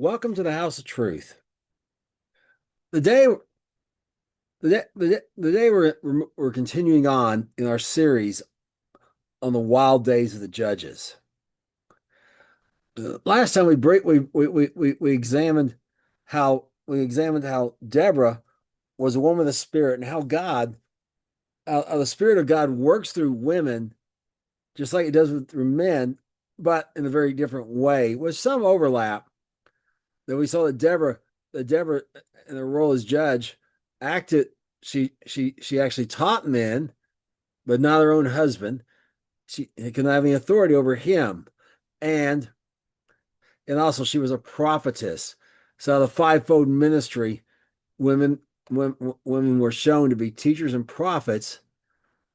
Welcome to the House of Truth. The day, the day we're continuing on in our series on the wild days of the judges. Last time we examined how Deborah was a woman of the Spirit and how the Spirit of God works through women just like it does through men, but in a very different way, with some overlap. That we saw that Deborah in her role as judge acted. She actually taught men, but not her own husband. She couldn't have any authority over him, and also she was a prophetess. So the fivefold ministry, women women were shown to be teachers and prophets,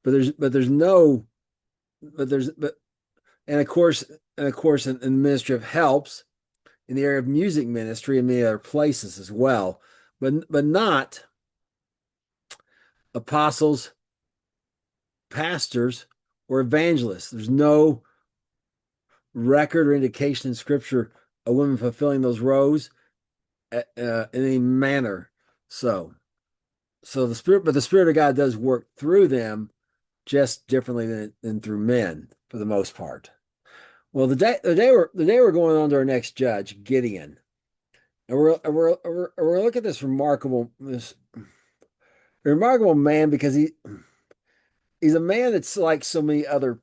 but there's no but there's but and of course in the ministry of helps in the area of music ministry and many other places as well, but not apostles, pastors, or evangelists. There's no record or indication in Scripture of women fulfilling those roles in any manner. So, the Spirit of God does work through them, just differently than through men for the most part. Well, the day we're going on to our next judge, Gideon, and we're looking at this remarkable man because he's a man that's like so many other.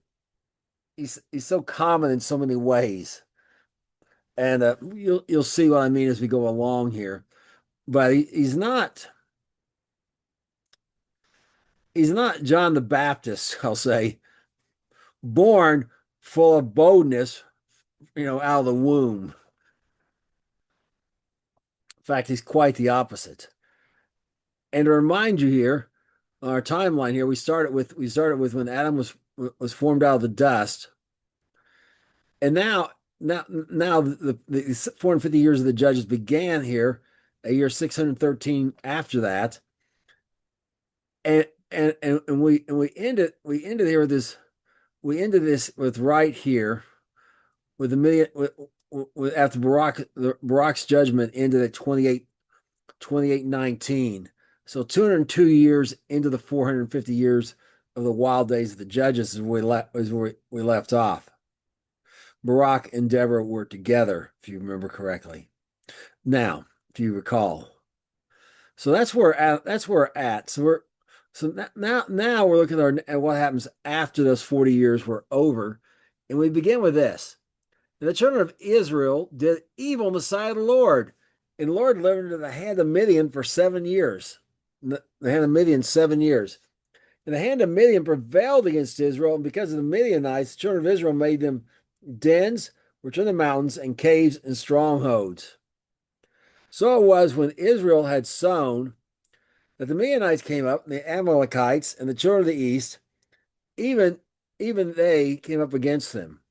He's so common in so many ways, and you'll see what I mean as we go along here. But he's not John the Baptist, I'll say, born full of boldness, out of the womb. In fact, he's quite the opposite. And to remind you here, on our timeline here, we started with when Adam was formed out of the dust, and now the 450 years of the judges began here, a year 613 after that, and we ended here with this we ended this with right here with the Midian with after Barak's judgment ended at 28:19. So 202 years into the 450 years of the wild days of the judges is where we left off. Barak and Deborah were together, if you remember correctly. Now, if you recall. So that's where we're at. Now we're looking at what happens after those 40 years were over. And we begin with this. And the children of Israel did evil in the sight of the Lord. And the Lord delivered into the hand of Midian for 7 years. The hand of Midian, 7 years. And the hand of Midian prevailed against Israel. And because of the Midianites, the children of Israel made them dens, which are in the mountains, and caves and strongholds. So it was when Israel had sown that the Midianites came up, and the Amalekites and the children of the east, even they came up against them.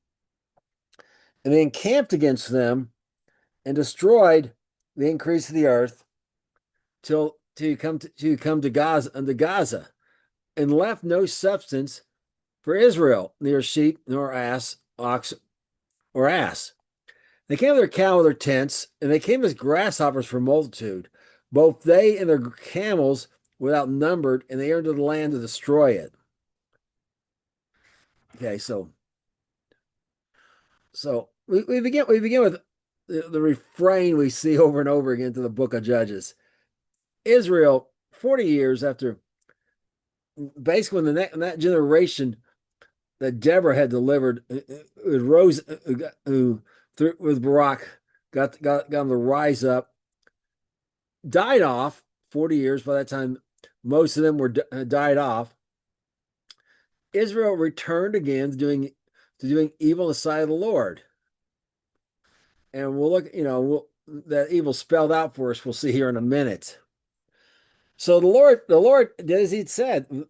And they encamped against them and destroyed the increase of the earth till you come to Gaza, and left no substance for Israel, neither sheep nor ox or ass. They came with their cattle with their tents, and they came as grasshoppers for multitude. Both they and their camels without numbered, and they entered the land to destroy it. Okay, so we begin with the refrain we see over and over again to the book of Judges. Israel, 40 years after, basically when that generation that Deborah had delivered, who with Barak got them to rise up, died off 40 years. By that time, most of them died off. Israel returned again to doing evil in the sight of the Lord. And we'll look, that evil spelled out for us, we'll see here in a minute. So the Lord did as he said,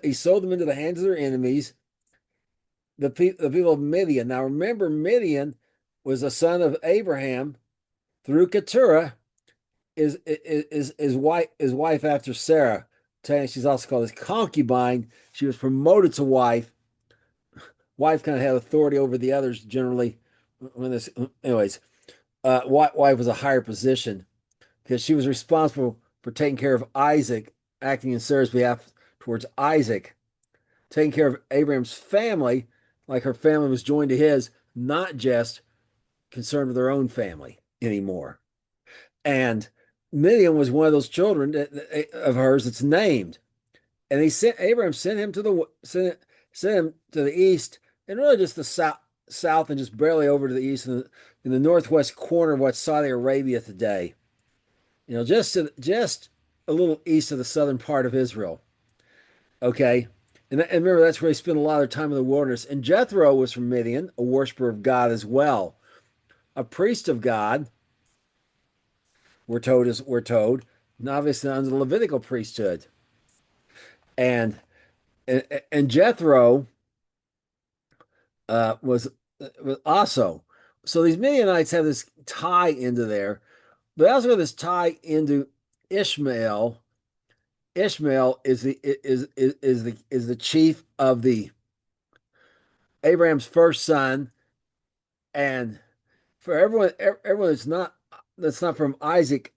he sold them into the hands of their enemies, the people of Midian. Now remember, Midian was a son of Abraham through Keturah, his wife after Sarah. She's also called his concubine. She was promoted to wife. Wife kind of had authority over the others generally. Anyways, wife was a higher position because she was responsible for taking care of Isaac, acting in Sarah's behalf towards Isaac, taking care of Abraham's family, like her family was joined to his, not just concerned with their own family anymore. And Midian was one of those children of hers that's named. And he sent Abraham sent him to the sent him to the east and really just the south and just barely over to the east in the northwest corner of what's Saudi Arabia today. Just a little east of the southern part of Israel. Okay. And remember, that's where they spent a lot of their time in the wilderness. And Jethro was from Midian, a worshiper of God as well, a priest of God. We're told, and obviously under the Levitical priesthood. And and Jethro was also. So these Midianites have this tie into there. But they also have this tie into Ishmael. Ishmael is the chief of the Abraham's first son, and for everyone that's not from Isaac,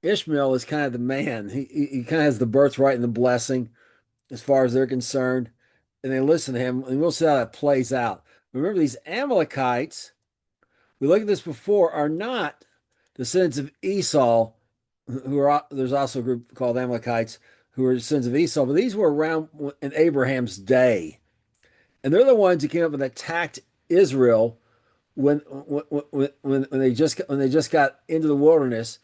Ishmael is kind of the man. He kind of has the birthright and the blessing as far as they're concerned, and they listen to him, and we'll see how that plays out. Remember, these Amalekites, we looked at this before, are not descendants of Esau, there's also a group called Amalekites who are descendants of Esau, but these were around in Abraham's day. And they're the ones who came up and attacked Israel when they just got into the wilderness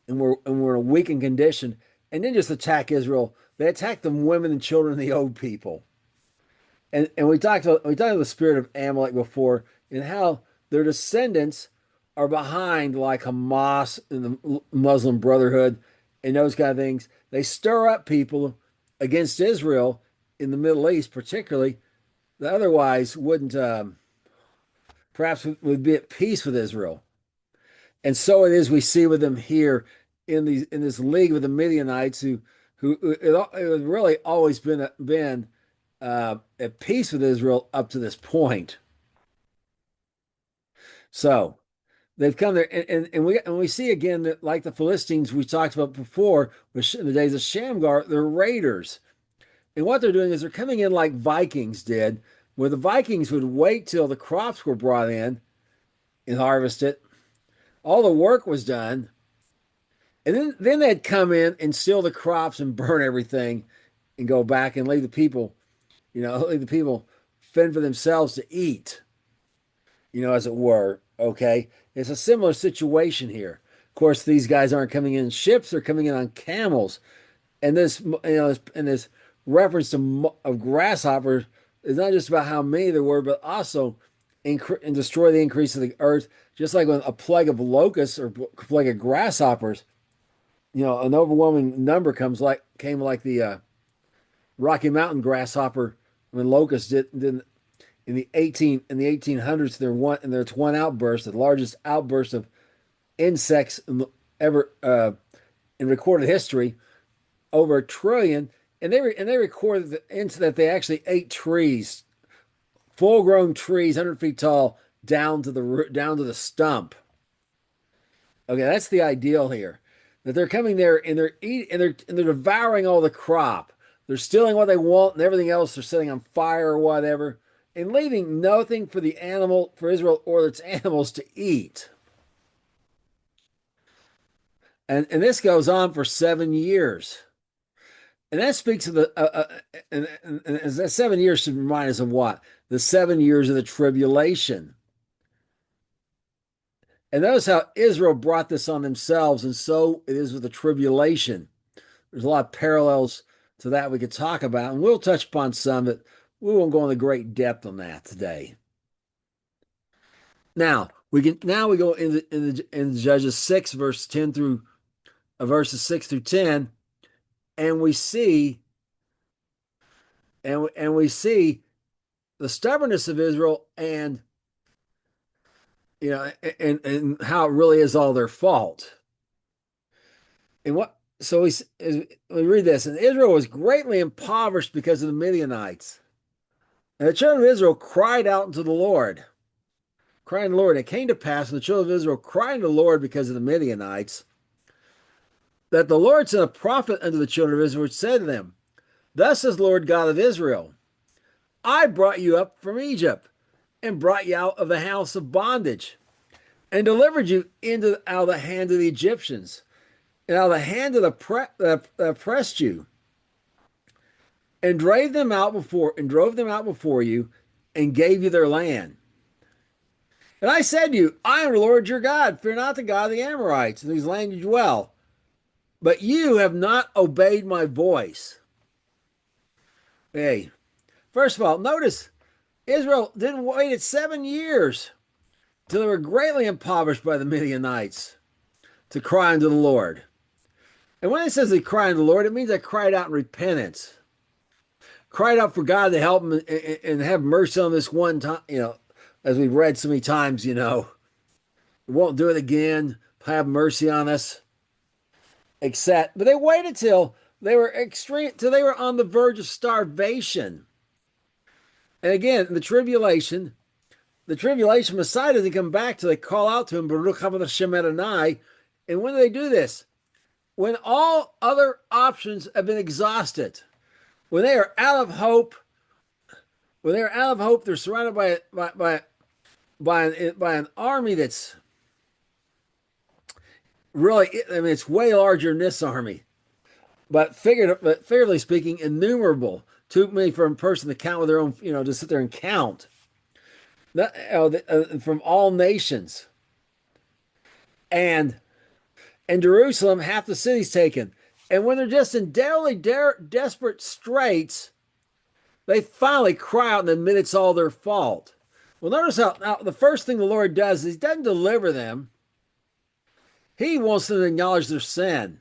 and were in a weakened condition, and didn't just attack Israel, they attacked the women and children and the old people. And we talked about the spirit of Amalek before and how their descendants are behind like Hamas and the Muslim Brotherhood and those kind of things. They stir up people against Israel in the Middle East, particularly, that otherwise wouldn't perhaps would be at peace with Israel. And so it is we see with them here in this league with the Midianites who it really always been at peace with Israel up to this point. So they've come there, and we see again that like the Philistines we talked about before, in the days of Shamgar, they're raiders, and what they're doing is they're coming in like Vikings did, where the Vikings would wait till the crops were brought in and harvested, all the work was done, and then they'd come in and steal the crops and burn everything, and go back and leave the people fend for themselves to eat, as it were. Okay. It's a similar situation here. Of course, these guys aren't coming in ships, they're coming in on camels. And this reference of grasshoppers is not just about how many there were, but also and destroy the increase of the earth, just like when a plague of locusts or plague of grasshoppers, an overwhelming number came like the Rocky Mountain grasshopper when locusts did in the 1800s. There's one outburst, the largest outburst of insects ever in recorded history, over 1 trillion, and they recorded that they actually ate trees, full-grown trees, 100 feet tall, down to the stump. Okay, that's the ideal here. That they're coming there and they're eating and they're devouring all the crop. They're stealing what they want and everything else. They're setting on fire or whatever, and leaving nothing for Israel or its animals to eat. And this goes on for 7 years. And that speaks of and that 7 years should remind us of what? The 7 years of the tribulation. And notice how Israel brought this on themselves, and so it is with the tribulation. There's a lot of parallels to that we could talk about, and we'll touch upon some, but we won't go into great depth on that today. Now we go in Judges 6, verses 6 through 10, and we see the stubbornness of Israel, and and how it really is all their fault. And we read this, and Israel was greatly impoverished because of the Midianites. And the children of Israel cried out unto the Lord. crying to the Lord. It came to pass when the children of Israel crying to the Lord because of the Midianites, that the Lord sent a prophet unto the children of Israel, which said to them, Thus says the Lord God of Israel, I brought you up from Egypt, and brought you out of the house of bondage, and delivered you out of the hand of the Egyptians, and out of the hand of that oppressed you, and drove them out before you, and gave you their land. And I said to you, I am the Lord your God. Fear not the God of the Amorites, in whose land you dwell. But you have not obeyed my voice. Hey, first of all, notice Israel didn't wait 7 years till they were greatly impoverished by the Midianites to cry unto the Lord. And when it says they cried unto the Lord, it means they cried out in repentance, cried out for God to help them and have mercy on this one time, as we've read so many times, we won't do it again, have mercy on us, but they waited till they were on the verge of starvation. And again, the tribulation Messiah doesn't come back till they call out to him, Baruch haba Hashem Adonai. And when do they do this? When all other options have been exhausted, when they are out of hope, they're surrounded by an army that's really, it's way larger than this army, but figuratively speaking, innumerable. Too many for a person to count with their own, to sit there and count. From all nations, and Jerusalem, half the city's taken. And when they're just in desperate straits, they finally cry out and admit it's all their fault. Well, notice how now the first thing the Lord does is He doesn't deliver them. He wants them to acknowledge their sin.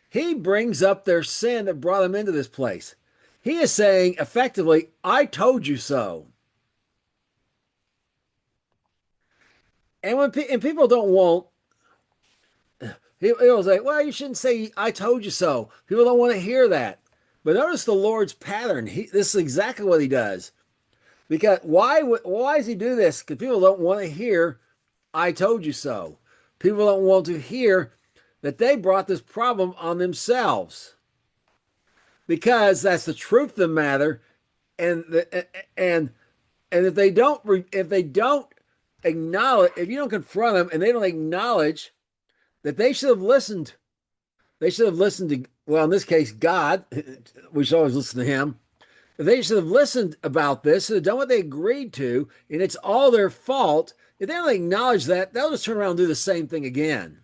He brings up their sin that brought them into this place. He is saying effectively, I told you so. And when people don't want, he'll say, well, you shouldn't say, I told you so. People don't want to hear that. But notice the Lord's pattern. This is exactly what He does. Because why does He do this? Because people don't want to hear, I told you so. People don't want to hear that they brought this problem on themselves. Because that's the truth of the matter. And if they don't acknowledge, if you don't confront them and they don't acknowledge that they should have listened to, well, in this case, God, we should always listen to Him. If they should have listened about this, should have done what they agreed to, and it's all their fault, if they don't acknowledge that, they'll just turn around and do the same thing again.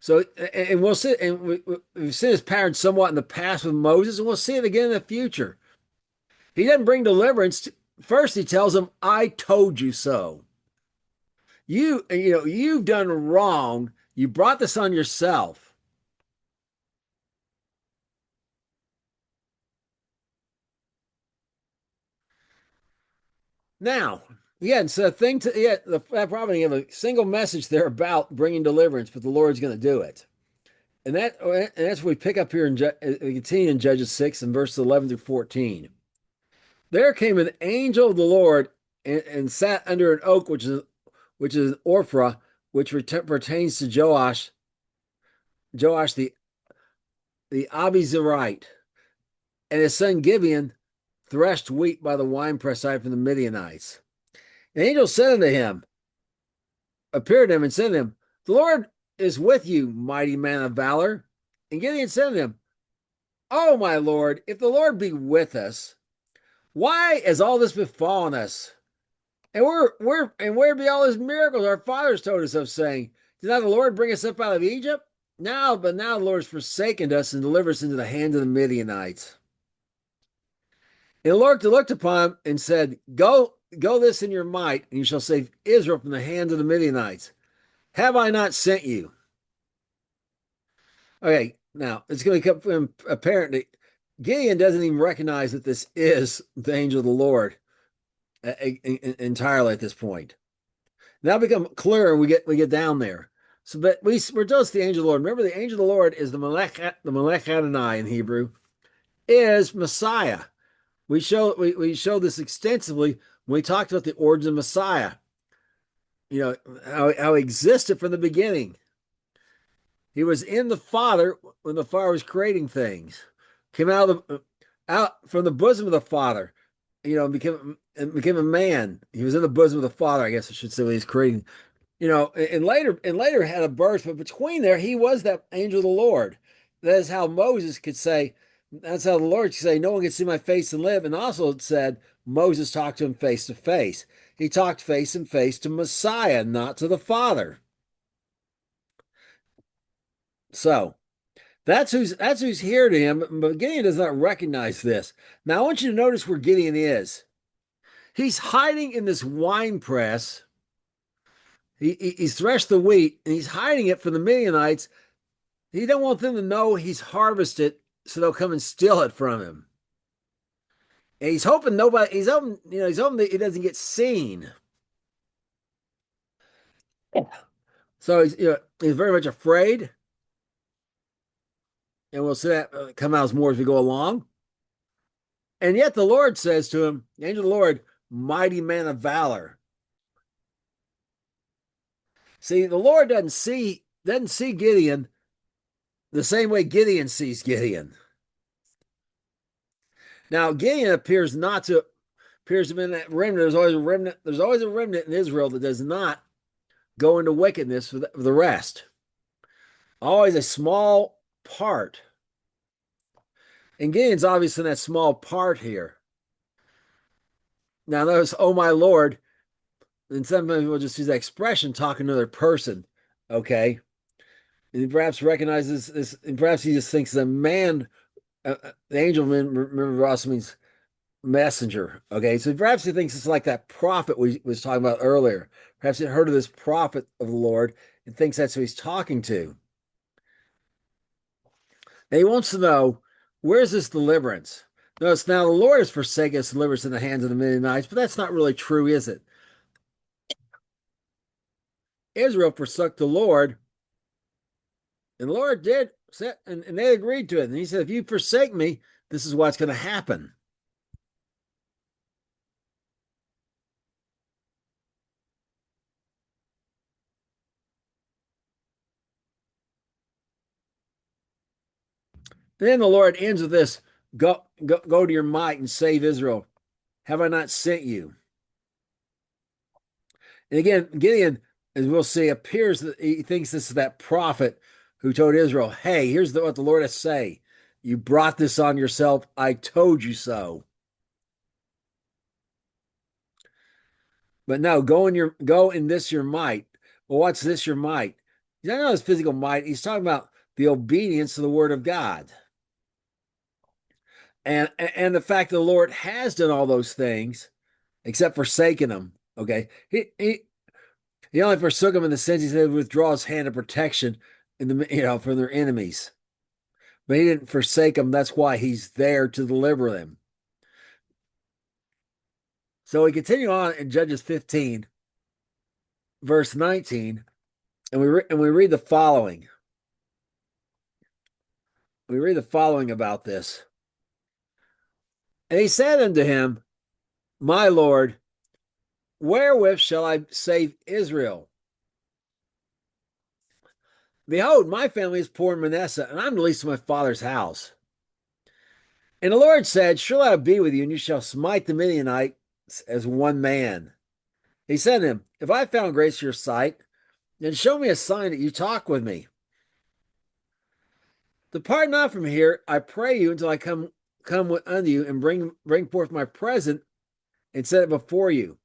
So, and we'll see, and we've seen this pattern somewhat in the past with Moses, and we'll see it again in the future. He doesn't bring deliverance. First, He tells them, I told you so. You've done wrong. You brought this on yourself. Now, that probably have a single message there about bringing deliverance, but the Lord's going to do it. And that's what we pick up here we continue in Judges 6 and verses 11 through 14. There came an angel of the Lord and sat under an oak, which is an orphra, which pertains to Joash the Abizarite, and his son Gideon threshed wheat by the winepress side from the Midianites. The angel appeared to him and said to him, the Lord is with you, mighty man of valor. And Gideon said to him, oh, my Lord, if the Lord be with us, why has all this befallen us? And where be all His miracles our fathers told us of, saying, did not the Lord bring us up out of Egypt? But now the Lord has forsaken us and delivered us into the hand of the Midianites. And the Lord looked upon him and said, Go this in your might, and you shall save Israel from the hand of the Midianites. Have I not sent you? Okay, now it's going to become apparent that Gideon doesn't even recognize that this is the angel of the Lord entirely at this point. Now become clearer. We get down there. So, but we're told it's the angel of the Lord. Remember, the angel of the Lord is the Melech Adonai in Hebrew, is Messiah, we show this extensively when we talked about the origin of Messiah. You know how he existed from the beginning. He was in the Father when the Father was creating things. Came out from the bosom of the Father. You know, became a man. He was in the bosom of the Father, I guess I should say, when he's creating. You know, and later had a birth, but between there, he was that angel of the Lord. That is how Moses could say. That's how the Lord could say, "No one can see my face and live." And also it said Moses talked to him face to face. He talked face and face to Messiah, not to the Father. So that's who's here to him. But Gideon does not recognize this. Now I want you to notice where Gideon is. He's hiding in this wine press. He's threshed the wheat and he's hiding it from the Midianites. He don't want them to know he's harvested, so they'll come and steal it from him. And he's hoping nobody. He's hoping that he doesn't get seen. So he's very much afraid, and we'll see that come out more as we go along. And yet the Lord says to him, the angel of the Lord, mighty man of valor. See, the Lord doesn't see Gideon the same way Gideon sees Gideon. Now Gideon appears to be in that remnant. There's always a remnant. There's always a remnant in Israel that does not go into wickedness for the rest. Always a small part. And Gideon's obviously in that small part here. Now notice, oh my Lord, and sometimes we'll just use that expression talking to another person. Okay. And he perhaps recognizes this, and perhaps he just thinks the man, the angel, remember, also means messenger. Okay. So perhaps he thinks it's like that prophet we was talking about earlier. Perhaps he heard of this prophet of the Lord and thinks that's who he's talking to. And he wants to know, where's this deliverance? Notice now the Lord has forsaken us deliverance in the hands of the Midianites, but that's not really true, is it? Israel forsook the Lord, and the Lord did, and they agreed to it. And he said, if you forsake me, this is what's going to happen. And then the Lord ends with this: go to your might and save Israel. Have I not sent you? And again, Gideon, as we'll see, appears that he thinks this is that prophet who told Israel, hey, here's what the Lord has to say. You brought this on yourself. I told you so. But no, go in this your might. Well, what's this your might? He's not his physical might. He's talking about the obedience to the word of God. And the fact that the Lord has done all those things, except forsaken them. Okay. He only forsook them in the sense he said withdraw his hand of protection from their enemies. But he didn't forsake them. That's why he's there to deliver them. So we continue on in Judges 15, verse 19, and we read the following. We read the following about this. And he said unto him, my Lord, wherewith shall I save Israel? Behold, my family is poor in Manasseh, and I'm the least of my father's house. And the Lord said, surely I will be with you, and you shall smite the Midianites as one man. He said to him, if I found grace in your sight, then show me a sign that you talk with me. Depart not from here, I pray you, until I come unto you and bring forth my present and set it before you.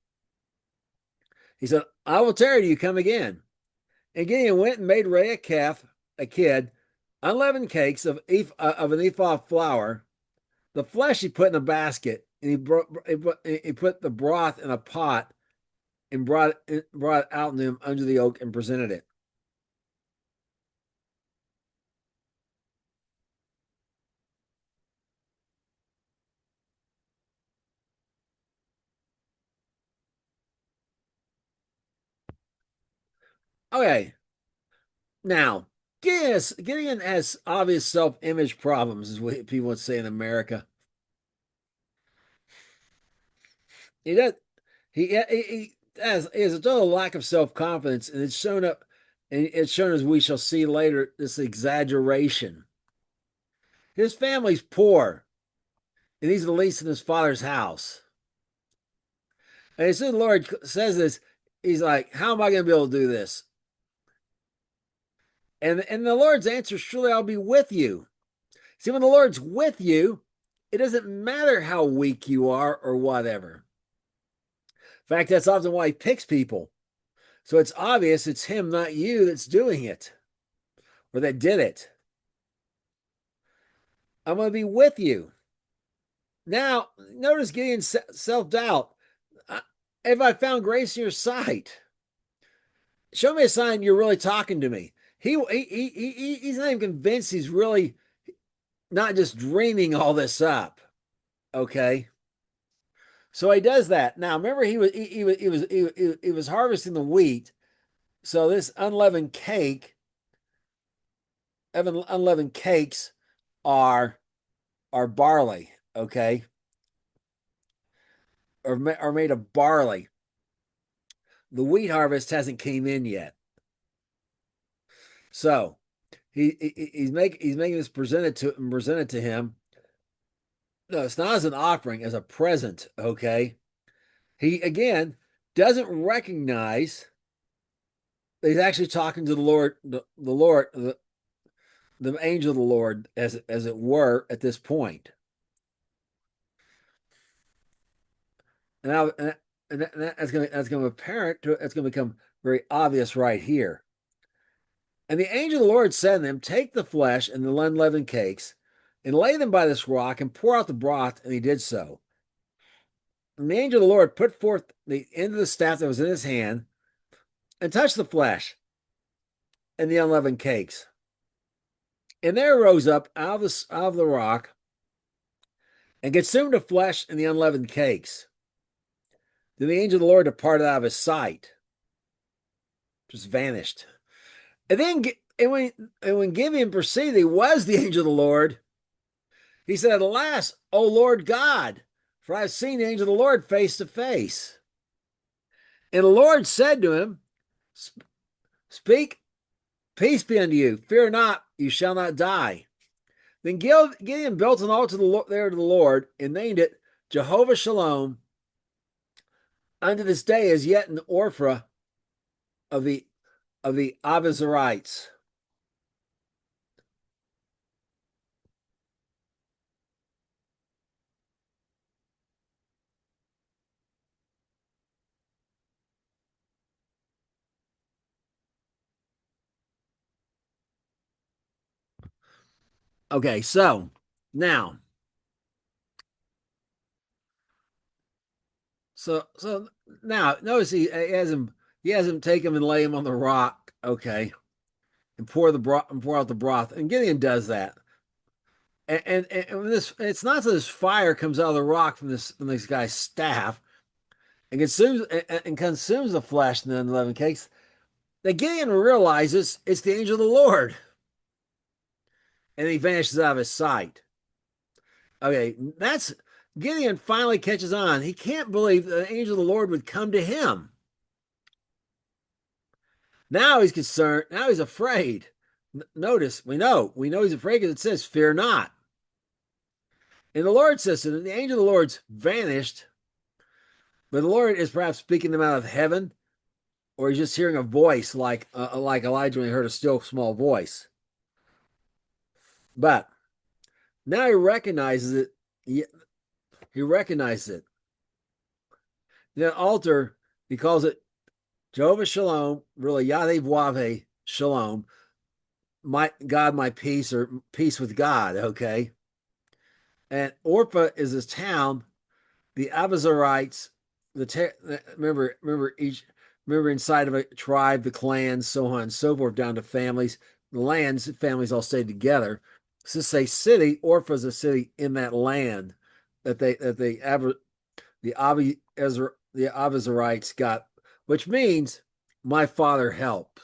He said, I will tarry till you come again. And Gideon went and made ready a kid, unleavened cakes of an ephah of flour. The flesh he put in a basket, and he put the broth in a pot and brought it out to him under the oak and presented it. Okay, now Gideon has obvious self-image problems, is what people would say in America. He does. He has a total lack of self confidence, and it's shown up. And it's shown as we shall see later. This exaggeration. His family's poor, and he's the least in his father's house. And as soon as the Lord says this, he's like, "How am I going to be able to do this?" And the Lord's answer, "Surely I'll be with you." See, when the Lord's with you, it doesn't matter how weak you are or whatever. In fact, that's often why he picks people. So it's obvious it's him, not you, that's doing it or that did it. I'm going to be with you. Now, notice Gideon's self doubt. If I found grace in your sight, show me a sign you're really talking to me. He's not even convinced he's really not just dreaming all this up. Okay. So he does that. Now, remember, he was harvesting the wheat. So this unleavened cakes are barley, okay, are made of barley. The wheat harvest hasn't came in yet, so he's making this presented to him. No, it's not as an offering, as a present, okay. He again doesn't recognize that he's actually talking to the Lord, the angel of the Lord, as it were, at this point. And, now, and that's going to apparent. That's going to become very obvious right here. And the angel of the Lord said to them, "Take the flesh and the unleavened cakes, and lay them by this rock, and pour out the broth." And he did so. And the angel of the Lord put forth the end of the staff that was in his hand, and touched the flesh and the unleavened cakes. And there rose up out of the rock, and consumed the flesh and the unleavened cakes. Then the angel of the Lord departed out of his sight, just vanished. And then when Gideon perceived he was the angel of the Lord, he said, "Alas, O Lord God, for I have seen the angel of the Lord face to face." And the Lord said to him, "Speak, peace be unto you. Fear not, you shall not die." Then Gideon built an altar there to the Lord, and named it Jehovah Shalom. Unto this day is yet in Ophrah of the Abiezrites. Okay, so now, so now, notice he has him take him and lay him on the rock. Okay, and pour out the broth. And Gideon does that. And this, it's not that this fire comes out of the rock from this guy's staff and consumes the flesh and the unleavened cakes. That Gideon realizes it's the angel of the Lord, and he vanishes out of his sight. Okay, that's Gideon finally catches on. He can't believe the angel of the Lord would come to him. Now he's concerned. Now he's afraid. Notice, we know he's afraid because it says, "Fear not." And the Lord says to him, the angel of the Lord's vanished, but the Lord is perhaps speaking to him out of heaven, or he's just hearing a voice like Elijah when he heard a still small voice. But now he recognizes it. He recognizes it. The altar, he calls it Jehovah Shalom, really Yahweh Shalom, my God, my peace, or peace with God. Okay, and Ophrah is this town. The Abiezrites, remember inside of a tribe, the clans, so on and so forth, down to families. The families all stayed together. So this is a city. Ophrah is a city in that land that the Abiezrites got, which means my father helped.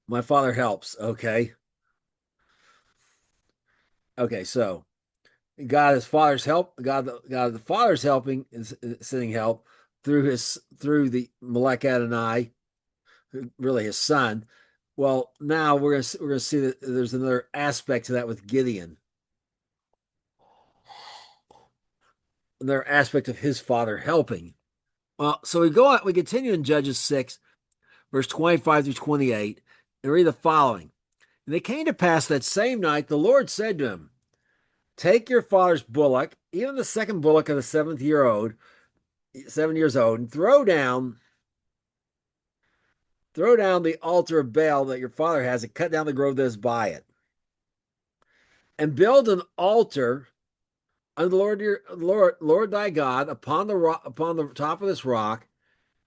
My father helps. Okay. Okay. So God, his father's help. God, the father's helping is sending help through the Melech Adonai, really his son. Well, now we're gonna see that there's another aspect to that with Gideon, another aspect of his father helping. Well, so we go on, we continue in Judges 6, verse 25 through 28, and read the following. And it came to pass that same night the Lord said to him, take your father's bullock, even the second bullock of the 7 years old, and throw down the altar of Baal that your father has, and cut down the grove that is by it, and build an altar unto the Lord your Lord thy God upon the rock, upon the top of this rock,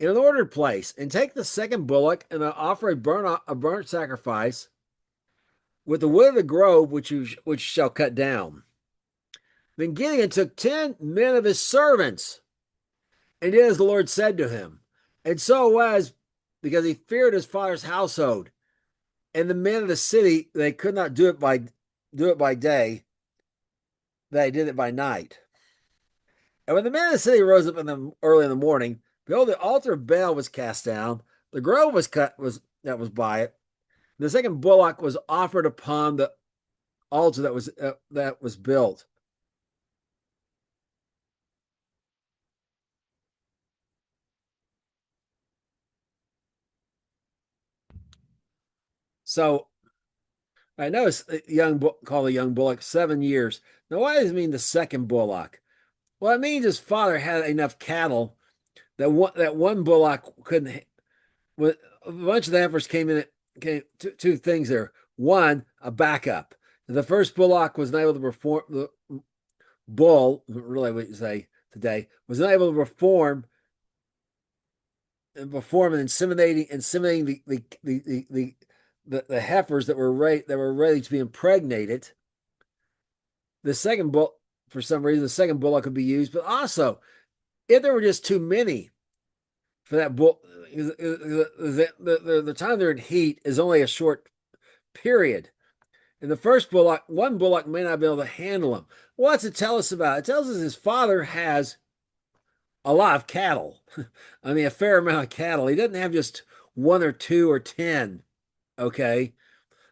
in an ordered place, and take the second bullock and offer a burnt sacrifice with the wood of the grove which shall cut down. Then Gideon took 10 men of his servants and did as the Lord said to him. And so it was, because he feared his father's household, and the men of the city, they could not do it by day, they did it by night. And when the men of the city rose up early in the morning, behold, the altar of Baal was cast down, the grove was cut was that was by it. The second bullock was offered upon the altar that was built. So I know it's called a young bullock, 7 years. Now, why does it mean the second bullock? Well, it means his father had enough cattle that one bullock couldn't. When a bunch of the heifers came in, came two things there. One, a backup. The first bullock was not able to perform. The bull, really, what you say today, was not able to perform and inseminating the heifers that were ready to be impregnated. The second bull, for some reason, the second bullock could be used, but also if there were just too many for that bull, the time they're in heat is only a short period. And the first bullock, one bullock may not be able to handle him. What's it tell us about? It tells us his father has a lot of cattle. I mean, a fair amount of cattle. He doesn't have just one or two or 10. Okay.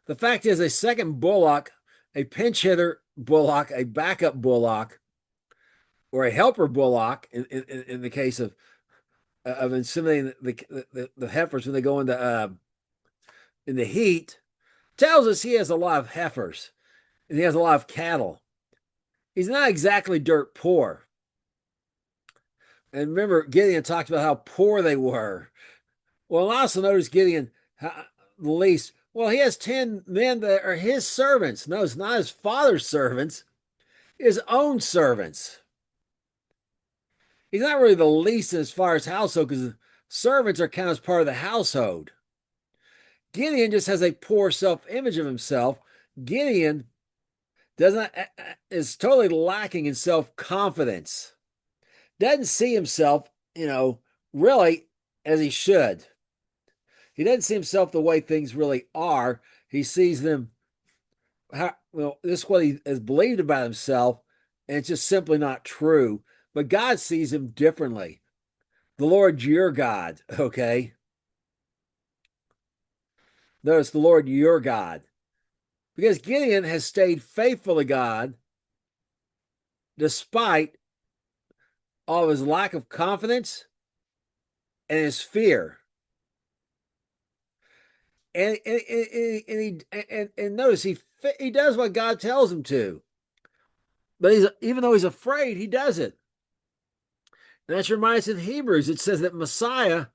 The fact is, a second bullock, a pinch hitter bullock, a backup bullock, or a helper bullock, in the case of inseminating the heifers when they go in the heat, tells us he has a lot of heifers and he has a lot of cattle. He's not exactly dirt poor. And remember, Gideon talked about how poor they were. Well, also notice Gideon, the least. Well, he has 10 men that are his servants. No, it's not his father's servants, his own servants. He's not really the least in his father's household because servants are counted as part of the household. Gideon just has a poor self-image of himself. Gideon does not is totally lacking in self-confidence. Doesn't see himself, really as he should. He doesn't see himself the way things really are. He sees them this is what he has believed about himself, and it's just simply not true. But God sees him differently. The Lord your God, okay? Notice the Lord your God. Because Gideon has stayed faithful to God despite all of his lack of confidence and his fear. And notice he does what God tells him to. But even though he's afraid, he does it. And that reminds us in Hebrews, it says that Messiah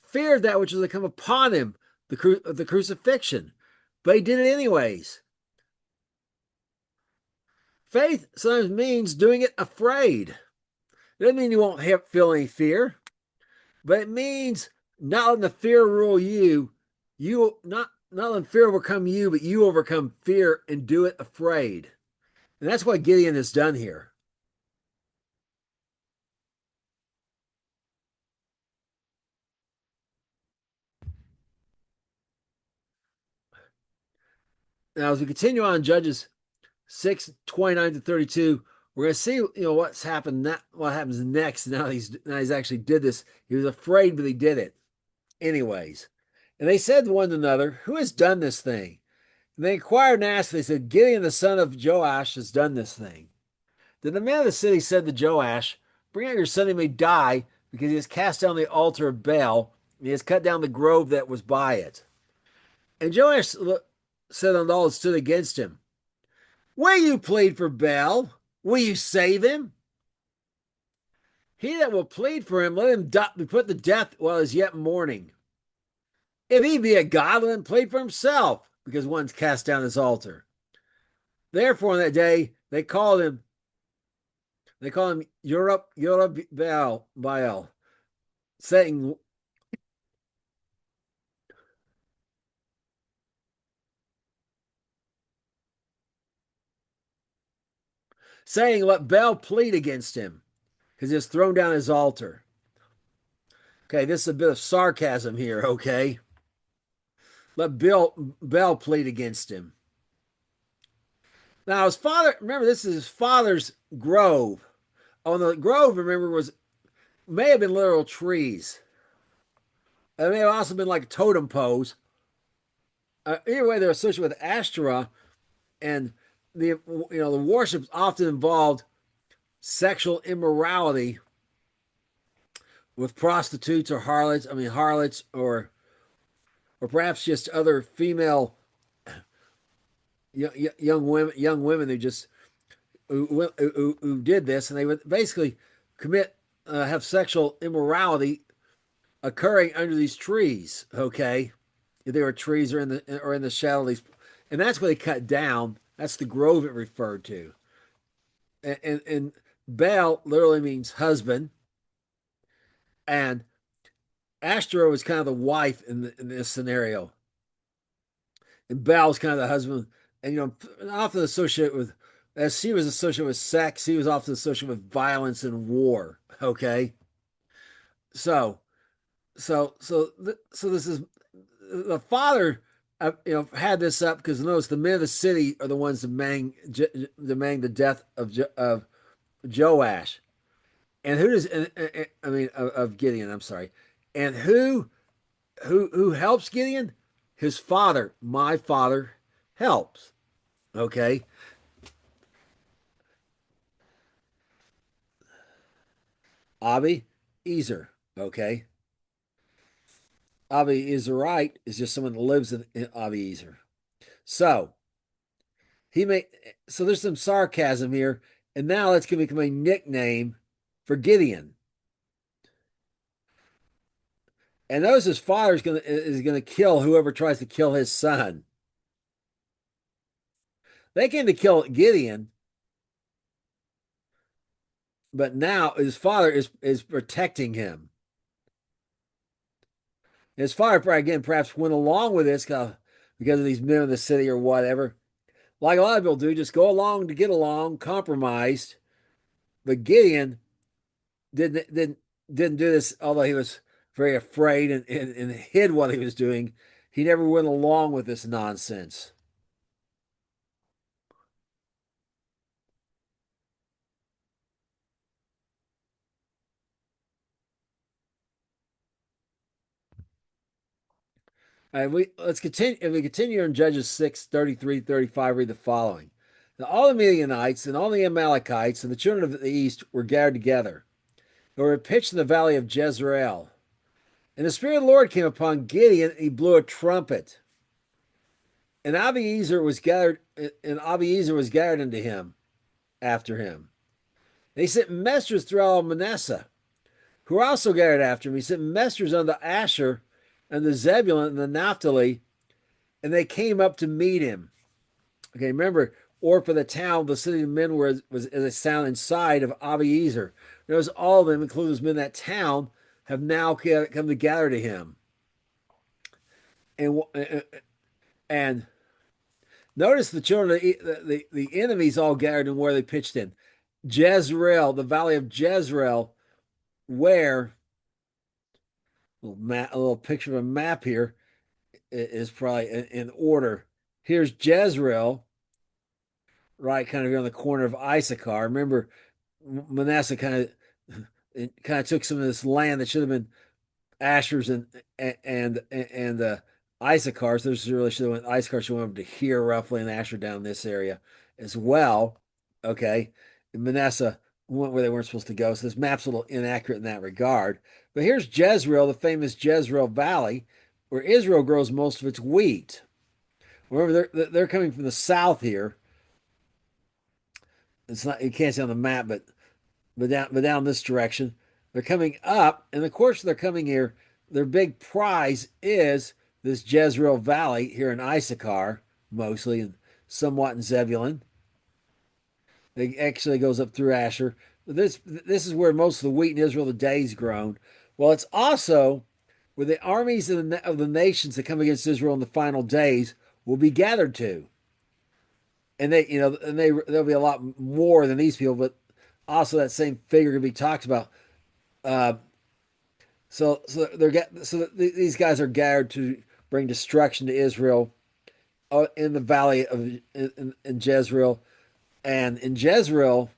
feared that which was to come upon him, the crucifixion. But he did it anyways. Faith sometimes means doing it afraid. It doesn't mean you won't feel any fear, but it means not letting the fear rule you. You not letting fear overcome you, but you overcome fear and do it afraid. And that's what Gideon has done here. Now, as we continue on Judges 6:29 to 32, We're going to see, what's happened. What happens next? Now he's actually did this. He was afraid, but he did it anyways. And they said to one another, "Who has done this thing?" And they inquired and asked. They said, "Gideon, the son of Joash, has done this thing." Then the man of the city said to Joash, "Bring out your son, he may die, because he has cast down the altar of Baal, and he has cut down the grove that was by it." And Joash said unto all that stood against him, "Will you plead for Baal? Will you save him? He that will plead for him, let him be put to death while he is yet mourning. If he be a god, let him plead for himself, because one's cast down his altar." Therefore, on that day, they call him Yorub Baal, saying, "Let Baal plead against him, because he has thrown down his altar." Okay, this is a bit of sarcasm here, okay? Let Baal plead against him. Now, his father, remember, this is his father's grove. On the grove, remember, may have been literal trees. It may have also been like totem poles. Either way, they're associated with Ashtoreth, and the worship often involved sexual immorality with prostitutes or harlots. I mean, harlots, or perhaps just other female young women who did this, and they would basically commit have sexual immorality occurring under these trees. Okay, if they were trees or in the shadow of these, and that's what they cut down. That's the grove it referred to, and Baal literally means husband, and Ashtoreth was kind of the wife in this scenario, and Baal was kind of the husband, and often associated with, as she was associated with sex, he was often associated with violence and war. Okay, so so this is the father. Had this up because notice the men of the city are the ones demanding the death of Joash, and who does I mean of Gideon. I'm sorry, and who helps Gideon? His father. My father helps. Okay, Abi Ezer. Okay, Abi Ezerite is just someone that lives in Abi Ezer. So he may. So there's some sarcasm here, and now that's going to become a nickname for Gideon. And those his father is going to kill whoever tries to kill his son. They came to kill Gideon, but now his father is protecting his father. Again, perhaps went along with this because of these men of the city or whatever, like a lot of people do, just go along to get along, compromised. But Gideon didn't didn't didn't do this, although he was very afraid and hid what he was doing. He never went along with this nonsense. And let's continue. If we continue in Judges 6:33-35, read the following. Now all the Midianites and all the Amalekites and the children of the east were gathered together. They were pitched in the valley of Jezreel. And the Spirit of the Lord came upon Gideon, and he blew a trumpet. And Abiezer was gathered unto him after him. And he sent messengers through all Manasseh, who were also gathered after him. He sent messengers unto Asher and the Zebulun and the Naphtali, and they came up to meet him. Okay, remember, Orpah, the town, the city of men was as a sound inside of Abiezer. Notice all of them, including those men in that town, have now come to gather to him. And notice the children, the enemies all gathered and where they pitched in. Jezreel, the valley of Jezreel, where a little picture of a map here is probably in order. Here's Jezreel, right, kind of on the corner of Issachar. Remember, Manasseh kind of took some of this land that should have been Asher's and Issachar's. There's really should have went Issachar should have went over to here roughly, and Asher down this area as well. Okay, and Manasseh went where they weren't supposed to go. So this map's a little inaccurate in that regard. But here's Jezreel, the famous Jezreel Valley, where Israel grows most of its wheat. Remember, they're coming from the south here. It's not you can't see on the map, but down this direction. They're coming up, and of course they're coming here. Their big prize is this Jezreel Valley here in Issachar, mostly, and somewhat in Zebulun. It actually goes up through Asher. This is where most of the wheat in Israel today is grown. Well, it's also where the armies of the nations that come against Israel in the final days will be gathered to, and there'll be a lot more than these people, but also that same figure can be talked about. Uh, these guys are gathered to bring destruction to Israel in the valley of in Jezreel, and in Jezreel,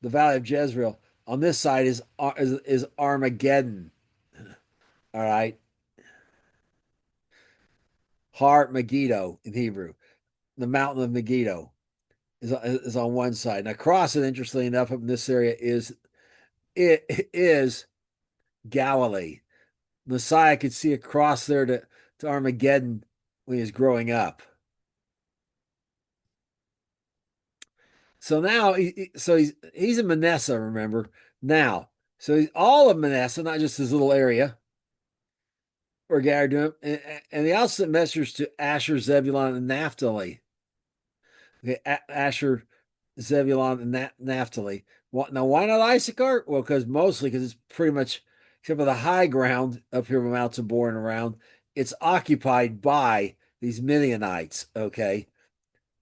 the valley of Jezreel. On this side is Armageddon. All right, Har Megiddo in Hebrew. The mountain of Megiddo is on one side. And across it, interestingly enough, up in this area is Galilee. Messiah could see across there to Armageddon when he was growing up. So now, he's in Manasseh. Remember now, so he's all of Manasseh, not just his little area. Or gathered to him, and he also sent messengers to Asher, Zebulun, and Naphtali. Okay, Asher, Zebulun, and Naphtali. Now, why not Issachar? Well, because it's pretty much, except for the high ground up here, Mount Tabor and around, it's occupied by these Midianites. Okay,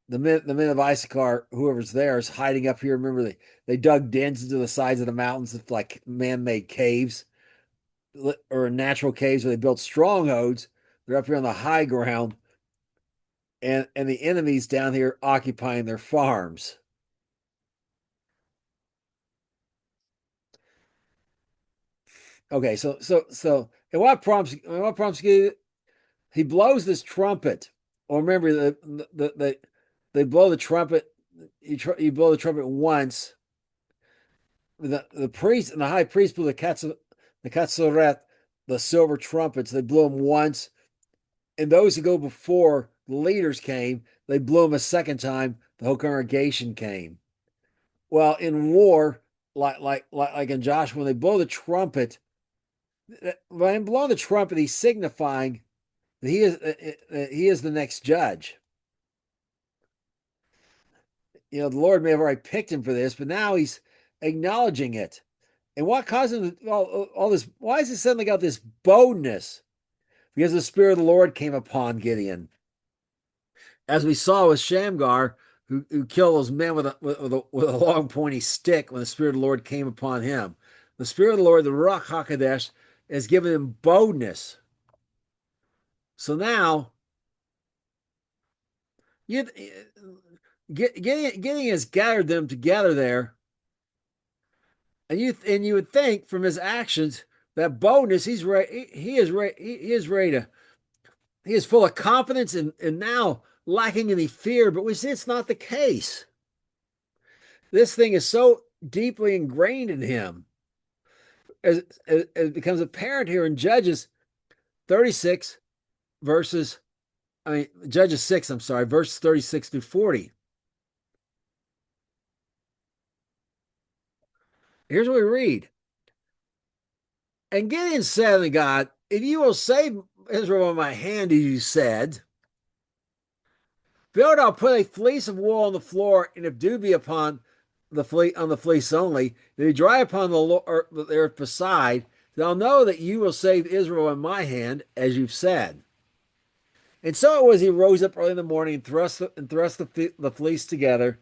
the men of Issachar, whoever's there, is hiding up here. Remember, they dug dens into the sides of the mountains, like man-made caves or natural caves where they built strongholds. They're up here on the high ground, and the enemies down here occupying their farms. Okay, and what prompts Gideon? He blows this trumpet. Or remember they blow the trumpet. You blow the trumpet once. The priest and the high priest blew the katzoret, the silver trumpets. They blew them once, and those who go before the leaders came, they blew them a second time. The whole congregation came. Well, in war, like in Joshua, when they blow the trumpet, when blowing the trumpet, he's signifying that he is the next judge. The Lord may have already picked him for this, but now he's acknowledging it. And what caused him all this? Why has he suddenly got this boldness? Because the Spirit of the Lord came upon Gideon, as we saw with Shamgar, who killed those men with a long pointy stick when the Spirit of the Lord came upon him. The Spirit of the Lord, the Ruach HaKodesh, has given him boldness. So now, Gideon has gathered them together there, and you would think from his actions that boldness, he's ready. He is ready. He is ready to. He is full of confidence and now lacking any fear. But we see it's not the case. This thing is so deeply ingrained in him, as it becomes apparent here in Judges 36 verses. I mean, Judges 6. I'm sorry, verses 36 through 40. Here's what we read. And Gideon said to God, if you will save Israel in my hand, as you said, behold, I'll put a fleece of wool on the floor, and if dew be upon the fleece only, if you dry upon the earth beside, then I'll know that you will save Israel in my hand, as you've said. And so it was. He rose up early in the morning and thrust the fleece together,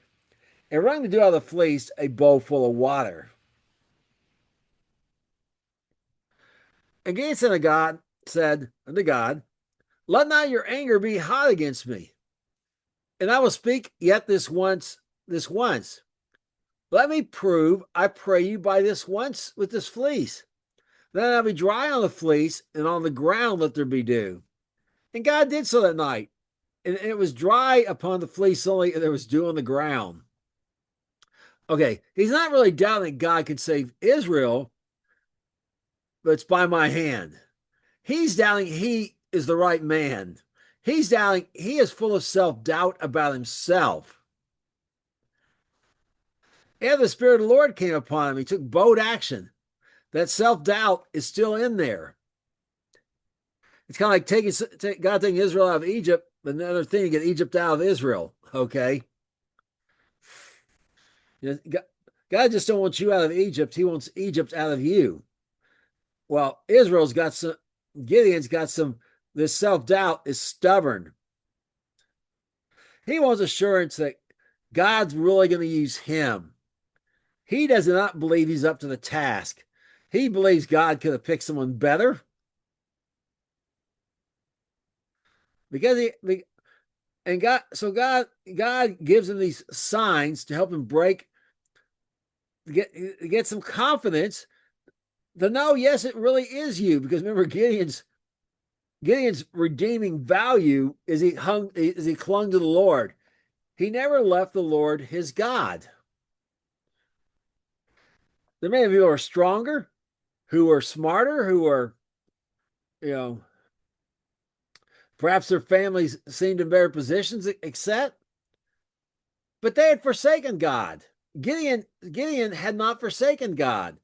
and wrung the dew out of the fleece a bowl full of water. And Gideon said unto God, let not your anger be hot against me, And I will speak yet this once. Let me prove, I pray you, by this once with this fleece. Then I'll be dry on the fleece, and on the ground let there be dew. And God did so that night. And it was dry upon the fleece only, and there was dew on the ground. Okay, he's not really doubting that God can save Israel, but it's by my hand. He's doubting he is the right man. He's doubting he is full of self-doubt about himself. And the Spirit of the Lord came upon him. He took bold action. That self-doubt is still in there. It's kind of like God taking Israel out of Egypt, but another thing to get Egypt out of Israel. Okay. God just don't want you out of Egypt. He wants Egypt out of you. Well, Gideon's got some, this self-doubt is stubborn. He wants assurance that God's really going to use him. He does not believe he's up to the task. He believes God could have picked someone better. Because God gives him these signs to help him get some confidence to know, yes, it really is you. Because remember, Gideon's redeeming value is he clung to the Lord. He never left the Lord his God. There may be people who are stronger, who are smarter, who are, perhaps their families seemed in better positions, etc. But they had forsaken God. Gideon had not forsaken God.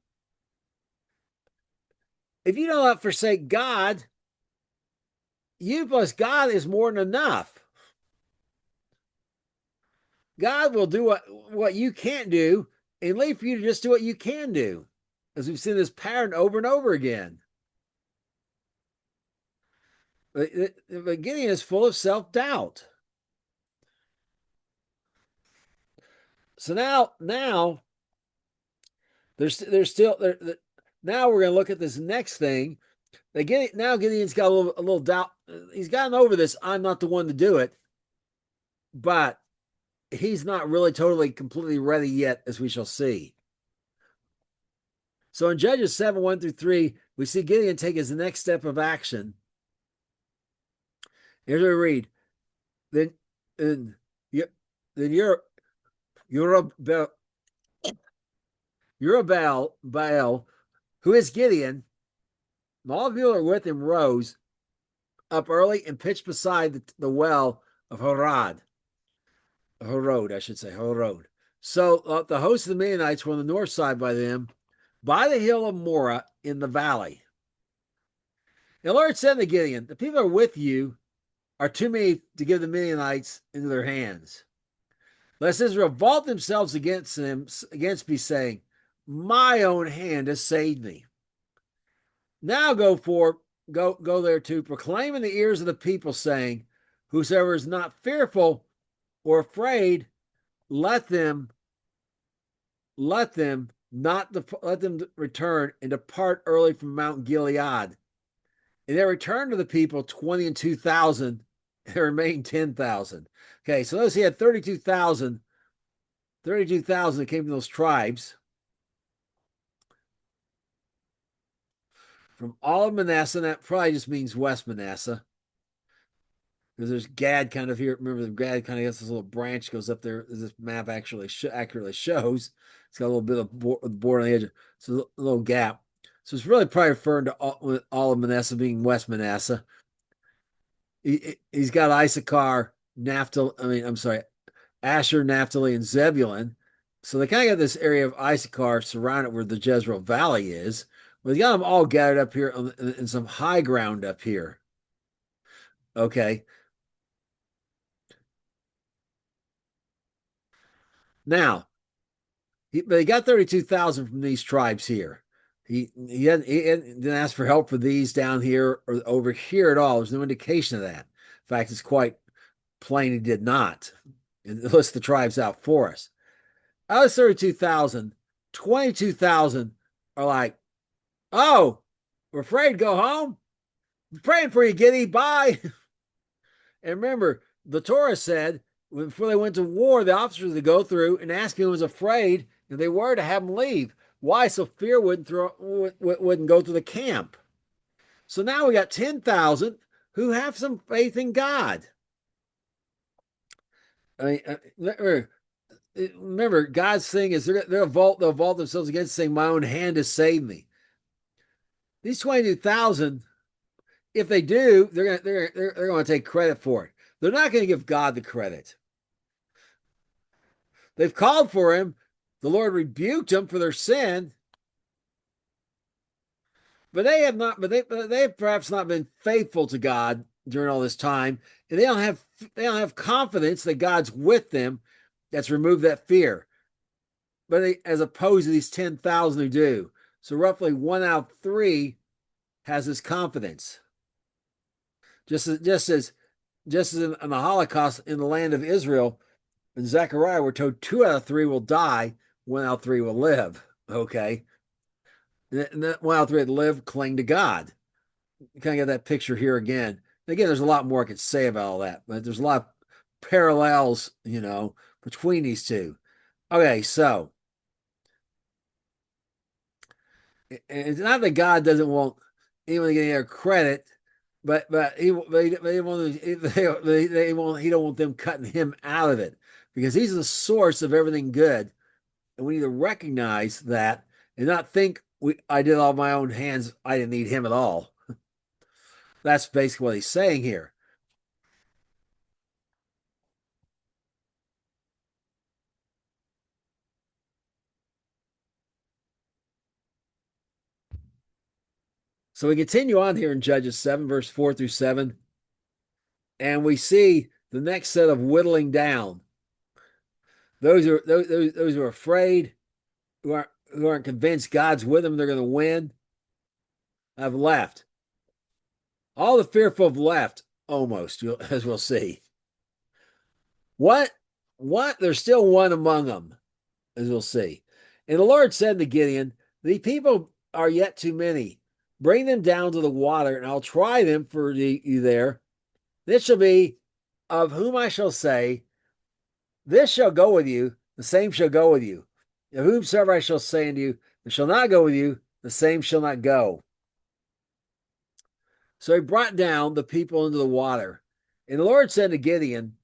If you do not forsake God, you plus God is more than enough. God will do what you can't do and leave for you to just do what you can do. As we've seen this pattern over and over again. But Gideon is full of self-doubt. So now there's still now we're going to look at this next thing. Gideon's got a little doubt. He's gotten over this. I'm not the one to do it, but he's not really totally completely ready yet, as we shall see. So in Judges 7:1-3, we see Gideon take his next step of action. Here's what we read. Then Baal, who is Gideon, and all the people who are with him rose up early and pitched beside the well of Horod, I should say, Horod. So the host of the Midianites were on the north side by them, by the hill of Morah in the valley. And the Lord said to Gideon, the people who are with you are too many to give the Midianites into their hands. Lest Israel vault themselves against me, saying, my own hand has saved me. Now go there to proclaim in the ears of the people, saying, whosoever is not fearful or afraid, let them return and depart early from Mount Gilead. And they returned to the people 20 and 2,000, and there remained 10,000. Okay, so notice he had 32,000 that came from those tribes. From all of Manasseh, and that probably just means West Manasseh. Because there's Gad kind of here. Remember, the Gad kind of has this little branch goes up there. This map actually accurately shows. It's got a little bit of border on the edge. So a little gap. So it's really probably referring to all of Manasseh being West Manasseh. He's got Issachar, Asher, Naphtali, and Zebulun. So they kind of got this area of Issachar surrounded where the Jezreel Valley is. Well, they got them all gathered up here in some high ground up here. Okay. Now, they got 32,000 from these tribes here. He didn't ask for help for these down here or over here at all. There's no indication of that. In fact, it's quite plain he did not. And it lists the tribes out for us. Out of 32,000, 22,000 are like, oh, we're afraid to go home. I'm praying for you, Giddy. Bye. And remember, the Torah said before they went to war, the officers would go through and ask him who was afraid, and they were to have him leave. Why? So fear wouldn't go through the camp. So now we got 10,000 who have some faith in God. I mean, remember, God's thing is they'll vault themselves against, saying, "My own hand has saved me." These 22,000, if they do, they're going to take credit for it. They're not going to give God the credit. They've called for him. The Lord rebuked them for their sin, but they have not. But they have perhaps not been faithful to God during all this time, and they don't have confidence that God's with them. That's removed that fear. But as opposed to these 10,000 who do, so roughly 1 out of 3 has this confidence. Just as in the Holocaust in the land of Israel, in Zechariah, we're told 2 out of 3 will die, 1 out of 3 will live. Okay. And that 1 out of 3 that live cling to God. You kind of get that picture here again. Again, there's a lot more I could say about all that, but there's a lot of parallels, between these two. Okay, so it's not that God doesn't want anyone to get any credit, but he don't want them cutting him out of it, because he's the source of everything good, and we need to recognize that and not think I did all my own hands. I didn't need him at all. That's basically what he's saying here. So we continue on here in Judges 7, verse 4 through 7, and we see the next set of whittling down. Those who are afraid, who aren't convinced God's with them, they're going to win, have left. All the fearful have left, almost, as we'll see. What? There's still one among them, as we'll see. And the Lord said to Gideon, "The people are yet too many. Bring them down to the water, and I'll try them for you there. This shall be of whom I shall say, this shall go with you, the same shall go with you. Of whomsoever I shall say unto you, it shall not go with you, the same shall not go." So he brought down the people into the water. And the Lord said to Gideon,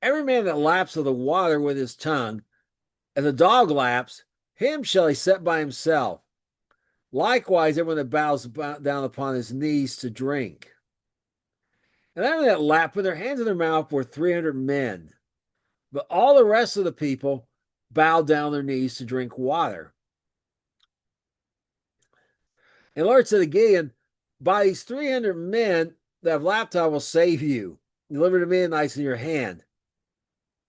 "Every man that laps of the water with his tongue, as a dog laps, him shall he set by himself. Likewise, everyone that bows down upon his knees to drink." And everyone that lapped with their hands in their mouth were 300 men. But all the rest of the people bowed down their knees to drink water. And the Lord said to Gideon, "By these 300 men that have lapped, I will save you. Deliver the Midianites in your hand."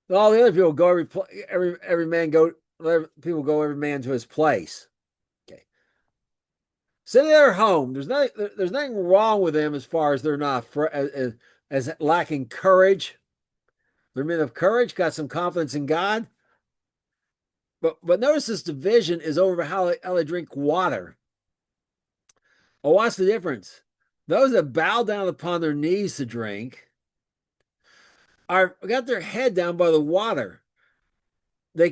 All the other people go every man go every man to his place. Okay. Send their home. There's nothing wrong with them as far as they're not as lacking courage. They're men of courage, got some confidence in God. But notice this division is over how they drink water. Oh, what's the difference? Those that bow down upon their knees to drink got their head down by the water. They're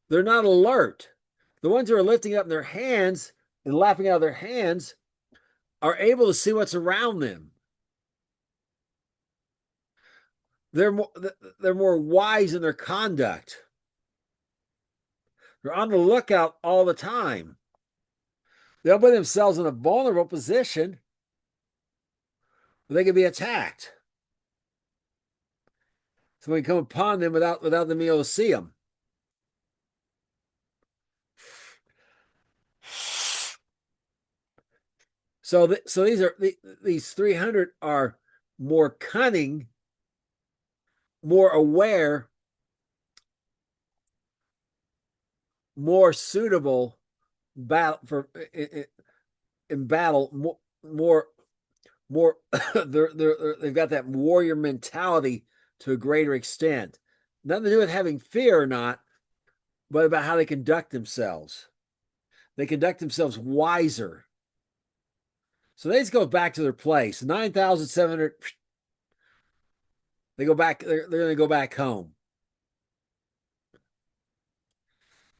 not alert. The ones who are lifting up their hands and lapping out of their hands are able to see what's around them. They're more wise in their conduct. They're on the lookout all the time. They'll put themselves in a vulnerable position where they can be attacked. Somebody come upon them without them being able to see them. So these 300 are more cunning, more aware, more suitable in battle, more they've got that warrior mentality to a greater extent. Nothing to do with having fear or not, but about how they conduct themselves. They conduct themselves wiser. So they just go back to their place. 9,700, They go back. They're going to go back home.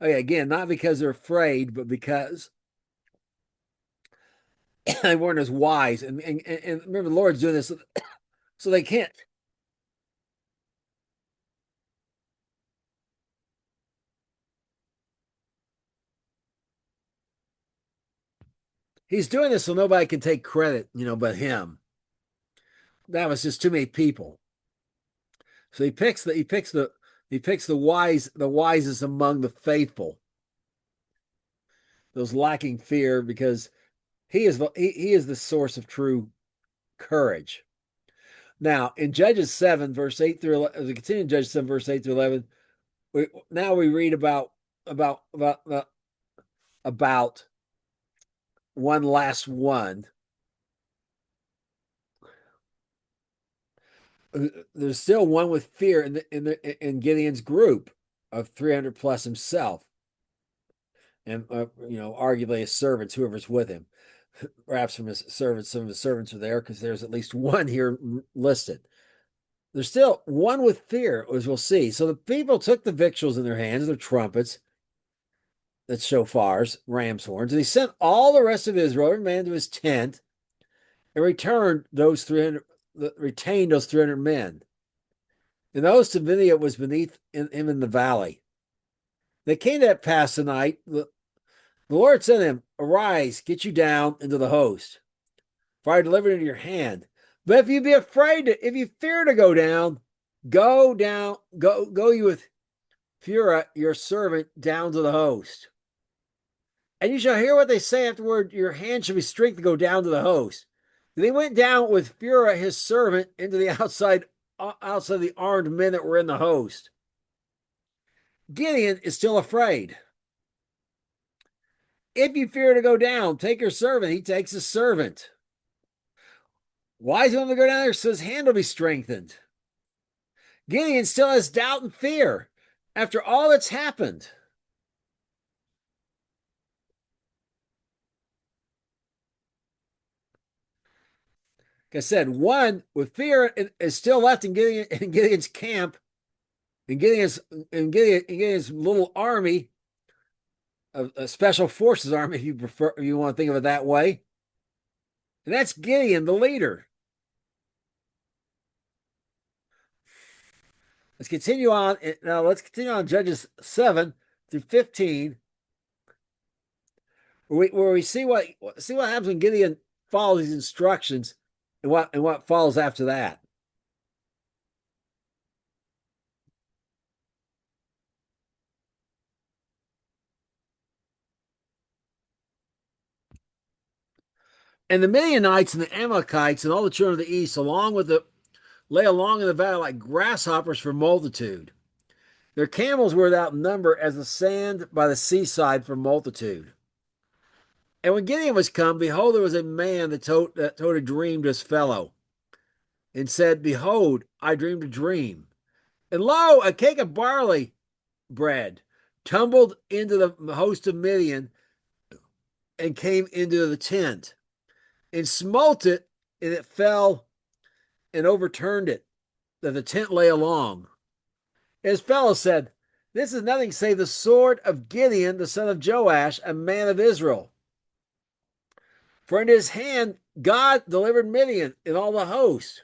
Okay, again, not because they're afraid, but because they weren't as wise. And remember, the Lord's doing this so they can't. He's doing this so nobody can take credit, but him. That was just too many people. So he picks the wisest among the faithful, those lacking fear, because he is the source of true courage. Now, in Judges 7, verse 8 through 11, as we continue in Judges 7, verse 8 through 11, now we read about about one last one. There's still one with fear in Gideon's group of 300 plus himself, and arguably his servants, whoever's with him. Perhaps from his servants, some of his servants are there because there's at least one here listed. There's still one with fear, as we'll see. So the people took the victuals in their hands, their trumpets, that's shofars, ram's horns, and he sent all the rest of Israel, every man to his tent, and retained those 300 men. And the host of Midian was beneath him in the valley. They came to that pass the night. The Lord said to him, "Arise, get you down into the host, for I delivered it into your hand. But if you be afraid, if you fear to go down, go down, go you with Phurah, your servant, down to the host. And you shall hear what they say afterward. Your hand shall be strength to go down to the host." And they went down with Phurah, his servant, into the outside the armed men that were in the host. Gideon is still afraid. If you fear to go down, take your servant. He takes his servant. Why is he want to go down there? So his hand will be strengthened. Gideon still has doubt and fear after all that's happened. Like I said, one with fear is still left in Gideon's camp, in Gideon's little army, a special forces army, if you want to think of it that way. And that's Gideon, the leader. Let's continue on. Now let's continue on Judges 7 through 15, where we see what happens when Gideon follows these instructions, and what follows after that. And the Midianites and the Amalekites and all the children of the east, lay along in the valley like grasshoppers for multitude. Their camels were without number as the sand by the seaside for multitude. And when Gideon was come, behold, there was a man that told a dream to his fellow, and said, "Behold, I dreamed a dream. And lo, a cake of barley bread tumbled into the host of Midian and came into the tent, and smote it, and it fell and overturned it, that the tent lay along." His fellow said, "This is nothing save the sword of Gideon, the son of Joash, a man of Israel. For into his hand God delivered Midian and all the host."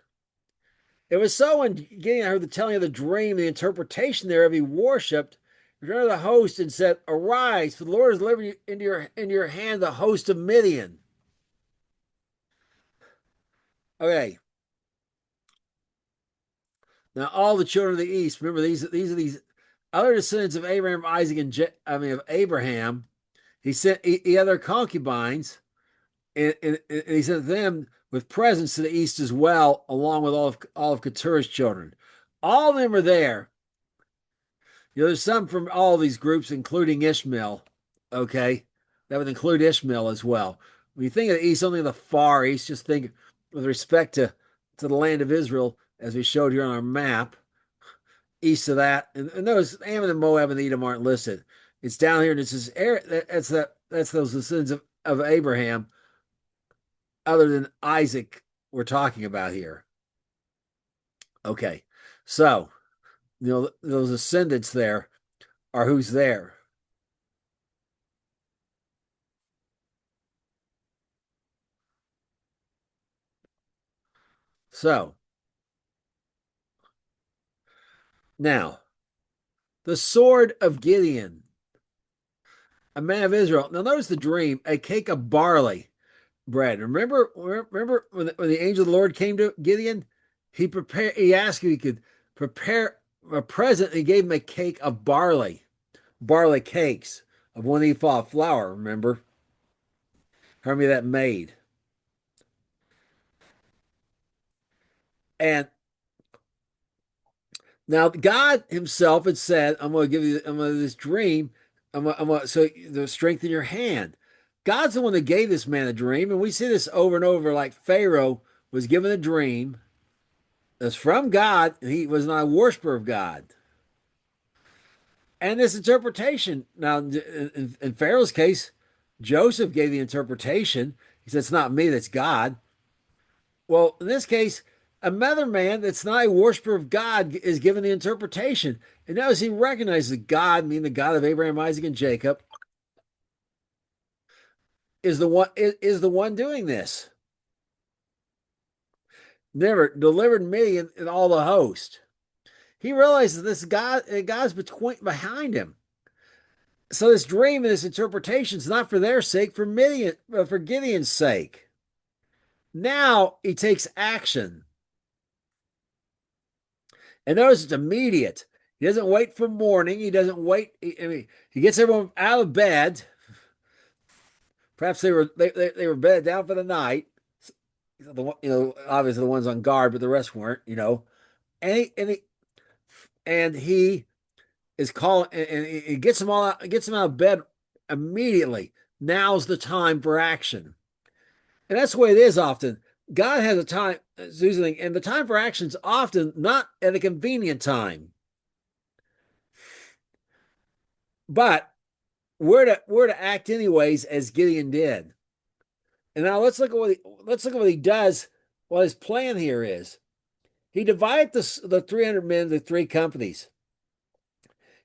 It was so when Gideon heard the telling of the dream, the interpretation thereof, he worshipped, returned to the host, and said, "Arise, for the Lord has delivered into your hand the host of Midian." Okay. Now all the children of the east, remember these are these other descendants of Abraham, Isaac, of Abraham. He had their concubines, and he sent them with presents to the east as well, along with all of Keturah's children. All of them are there. There's some from all these groups, including Ishmael. Okay, that would include Ishmael as well. When you think of the east, only the far east, just think with respect to the land of Israel, as we showed here on our map. East of that, and those Ammon and Moab and Edom aren't listed. It's down here, and it's just that's those descendants of Abraham, other than Isaac, we're talking about here. Okay. So, those ascendants there are who's there. So, now, the sword of Gideon, a man of Israel. Now, notice the dream, a cake of barley bread. Remember when the angel of the Lord came to Gideon? He asked if he could prepare a present. And he gave him a cake of barley cakes of 1 ephah of flour. Remember how many that made? And now God Himself had said, I'm going to this dream. So to strengthen your hand. God's the one that gave this man a dream, and we see this over and over. Like Pharaoh was given a dream that's from God, and he was not a worshiper of God. And this interpretation, now in Pharaoh's case, Joseph gave the interpretation. He said, it's not me, that's God. Well, in this case, another man that's not a worshiper of God is given the interpretation. And notice he recognizes God, meaning the God of Abraham, Isaac, and Jacob, is the one doing this. Never delivered Midian and all the host. He realizes this God's behind him. So this dream and this interpretation is not for their sake, for Gideon's sake. Now he takes action. And notice it's immediate. He doesn't wait for morning. He doesn't wait. He gets everyone out of bed. Perhaps they were bedded down for the night. Obviously the ones on guard, but the rest weren't. And he is calling, and he gets them all out, gets them out of bed immediately. Now's the time for action, and that's the way it is often. God has a time, Susan, and the time for action is often not at a convenient time, but we're to act anyways, as Gideon did. And now let's look at what he does. What his plan here is. He divided the 300 men into three companies.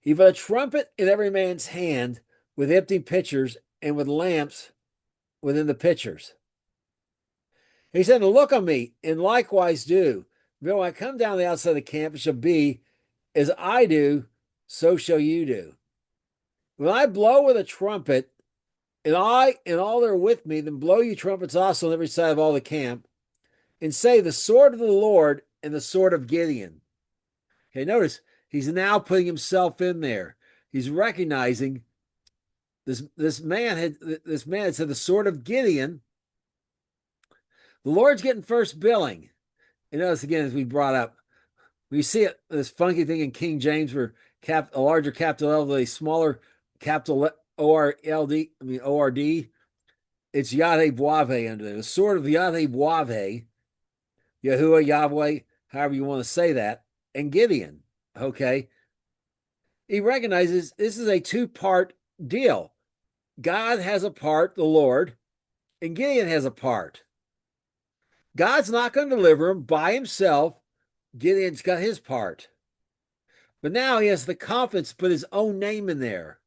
He put a trumpet in every man's hand with empty pitchers and with lamps within the pitchers. He said, look on me, and likewise do. But when I come down the outside of the camp, it shall be as I do, so shall you do. When I blow with a trumpet, and I and all that are with me, then blow you trumpets also on every side of all the camp, and say, the sword of the Lord and the sword of Gideon. Okay, notice he's now putting himself in there. He's recognizing this man had said the sword of Gideon. The Lord's getting first billing. And notice again, as we brought up, we see this funky thing in King James where a larger capital L, a smaller capital O-R-L-D, O-R-D. It's Yahweh Boave under there. The sword of Yahweh Boave, Yahuwah, Yahweh, however you want to say that, and Gideon. Okay. He recognizes this is a two-part deal. God has a part, the Lord, and Gideon has a part. God's not going to deliver him by himself. Gideon's got his part. But now he has the confidence to put his own name in there.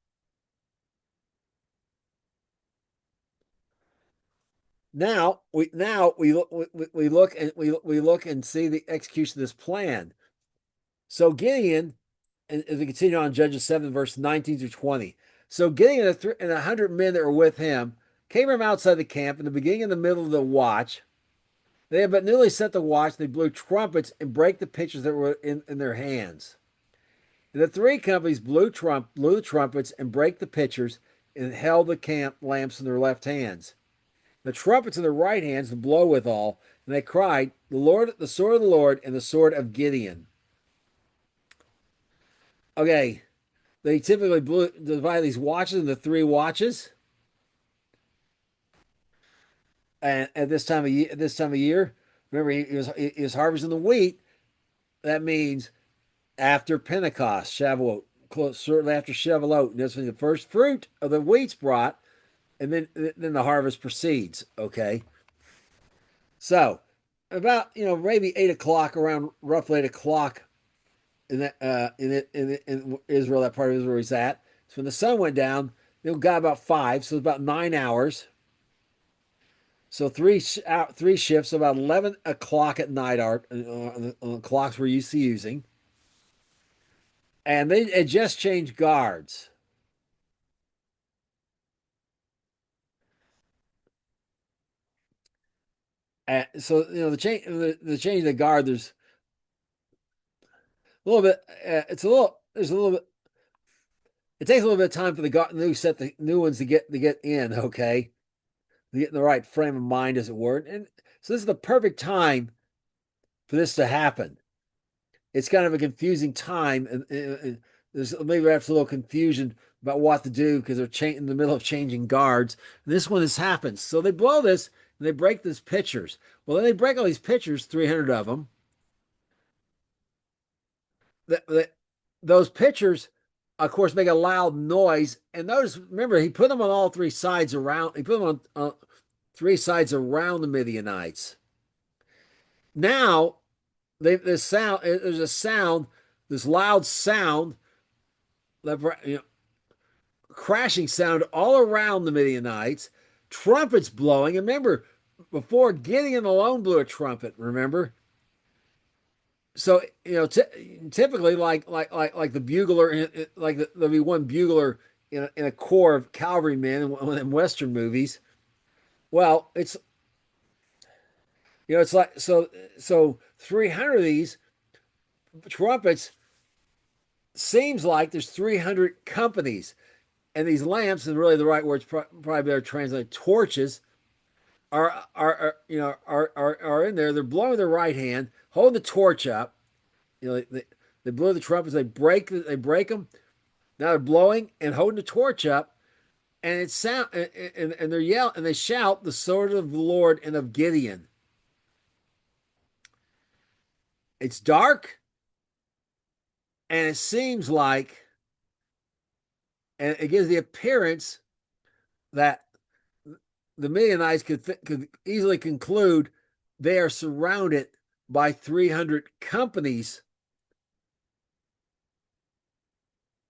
Now we look and see the execution of this plan. So Gideon, and as we continue on Judges 7, verse 19 through 20. So Gideon and 100 men that were with him came from outside the camp in the beginning and the middle of the watch. They had but newly set the watch. They blew trumpets and brake the pitchers that were in their hands. And the three companies blew the trumpets and brake the pitchers and held the camp lamps in their left hands. The trumpets in their right hands to blow withal. And they cried, the sword of the Lord, and the sword of Gideon. Okay, they typically divide these watches into three watches. And at this time of year, remember he was harvesting the wheat. That means after Pentecost, Shavuot, certainly after Shavuot. That's when the first fruit of the wheat's brought, and then the harvest proceeds. Okay, so about maybe 8 o'clock, around roughly 8 o'clock in Israel, that part of Israel he's at. So when the sun went down, it got about 5, so it's about 9 hours. So three shifts, so about 11 o'clock at night are on the clocks we're used to using, and they had just changed guards. So the change of the guard. There's a little bit. It's a little. There's a little bit. It takes a little bit of time for the new ones to get in. Okay, to get in the right frame of mind, as it were. And so this is the perfect time for this to happen. It's kind of a confusing time, and there's maybe perhaps a little confusion about what to do because they're in the middle of changing guards. And this one has happened, so they blow this and they break these pitchers. Well, then they break all these pitchers, 300 of them. Those pitchers, of course, make a loud noise. And notice, remember, he put them on all three sides around. He put them on three sides around the Midianites. Now, this sound. There's a sound, this loud sound, crashing sound all around the Midianites. Trumpets blowing. And remember, before Gideon alone blew a trumpet. Remember, so typically like the bugler, there'll be one bugler in a corps of cavalrymen in Western movies. Well, it's like so 300 of these trumpets seems like there's 300 companies, and these lamps, and really the right words probably better translated, torches are in there. They're blowing their right hand, holding the torch up. They blow the trumpets. They break them. Now they're blowing and holding the torch up, and it's sound and they're yell and they shout the sword of the Lord and of Gideon. It's dark, and it seems like, and it gives the appearance that the Midianites could easily conclude they are surrounded by 300 companies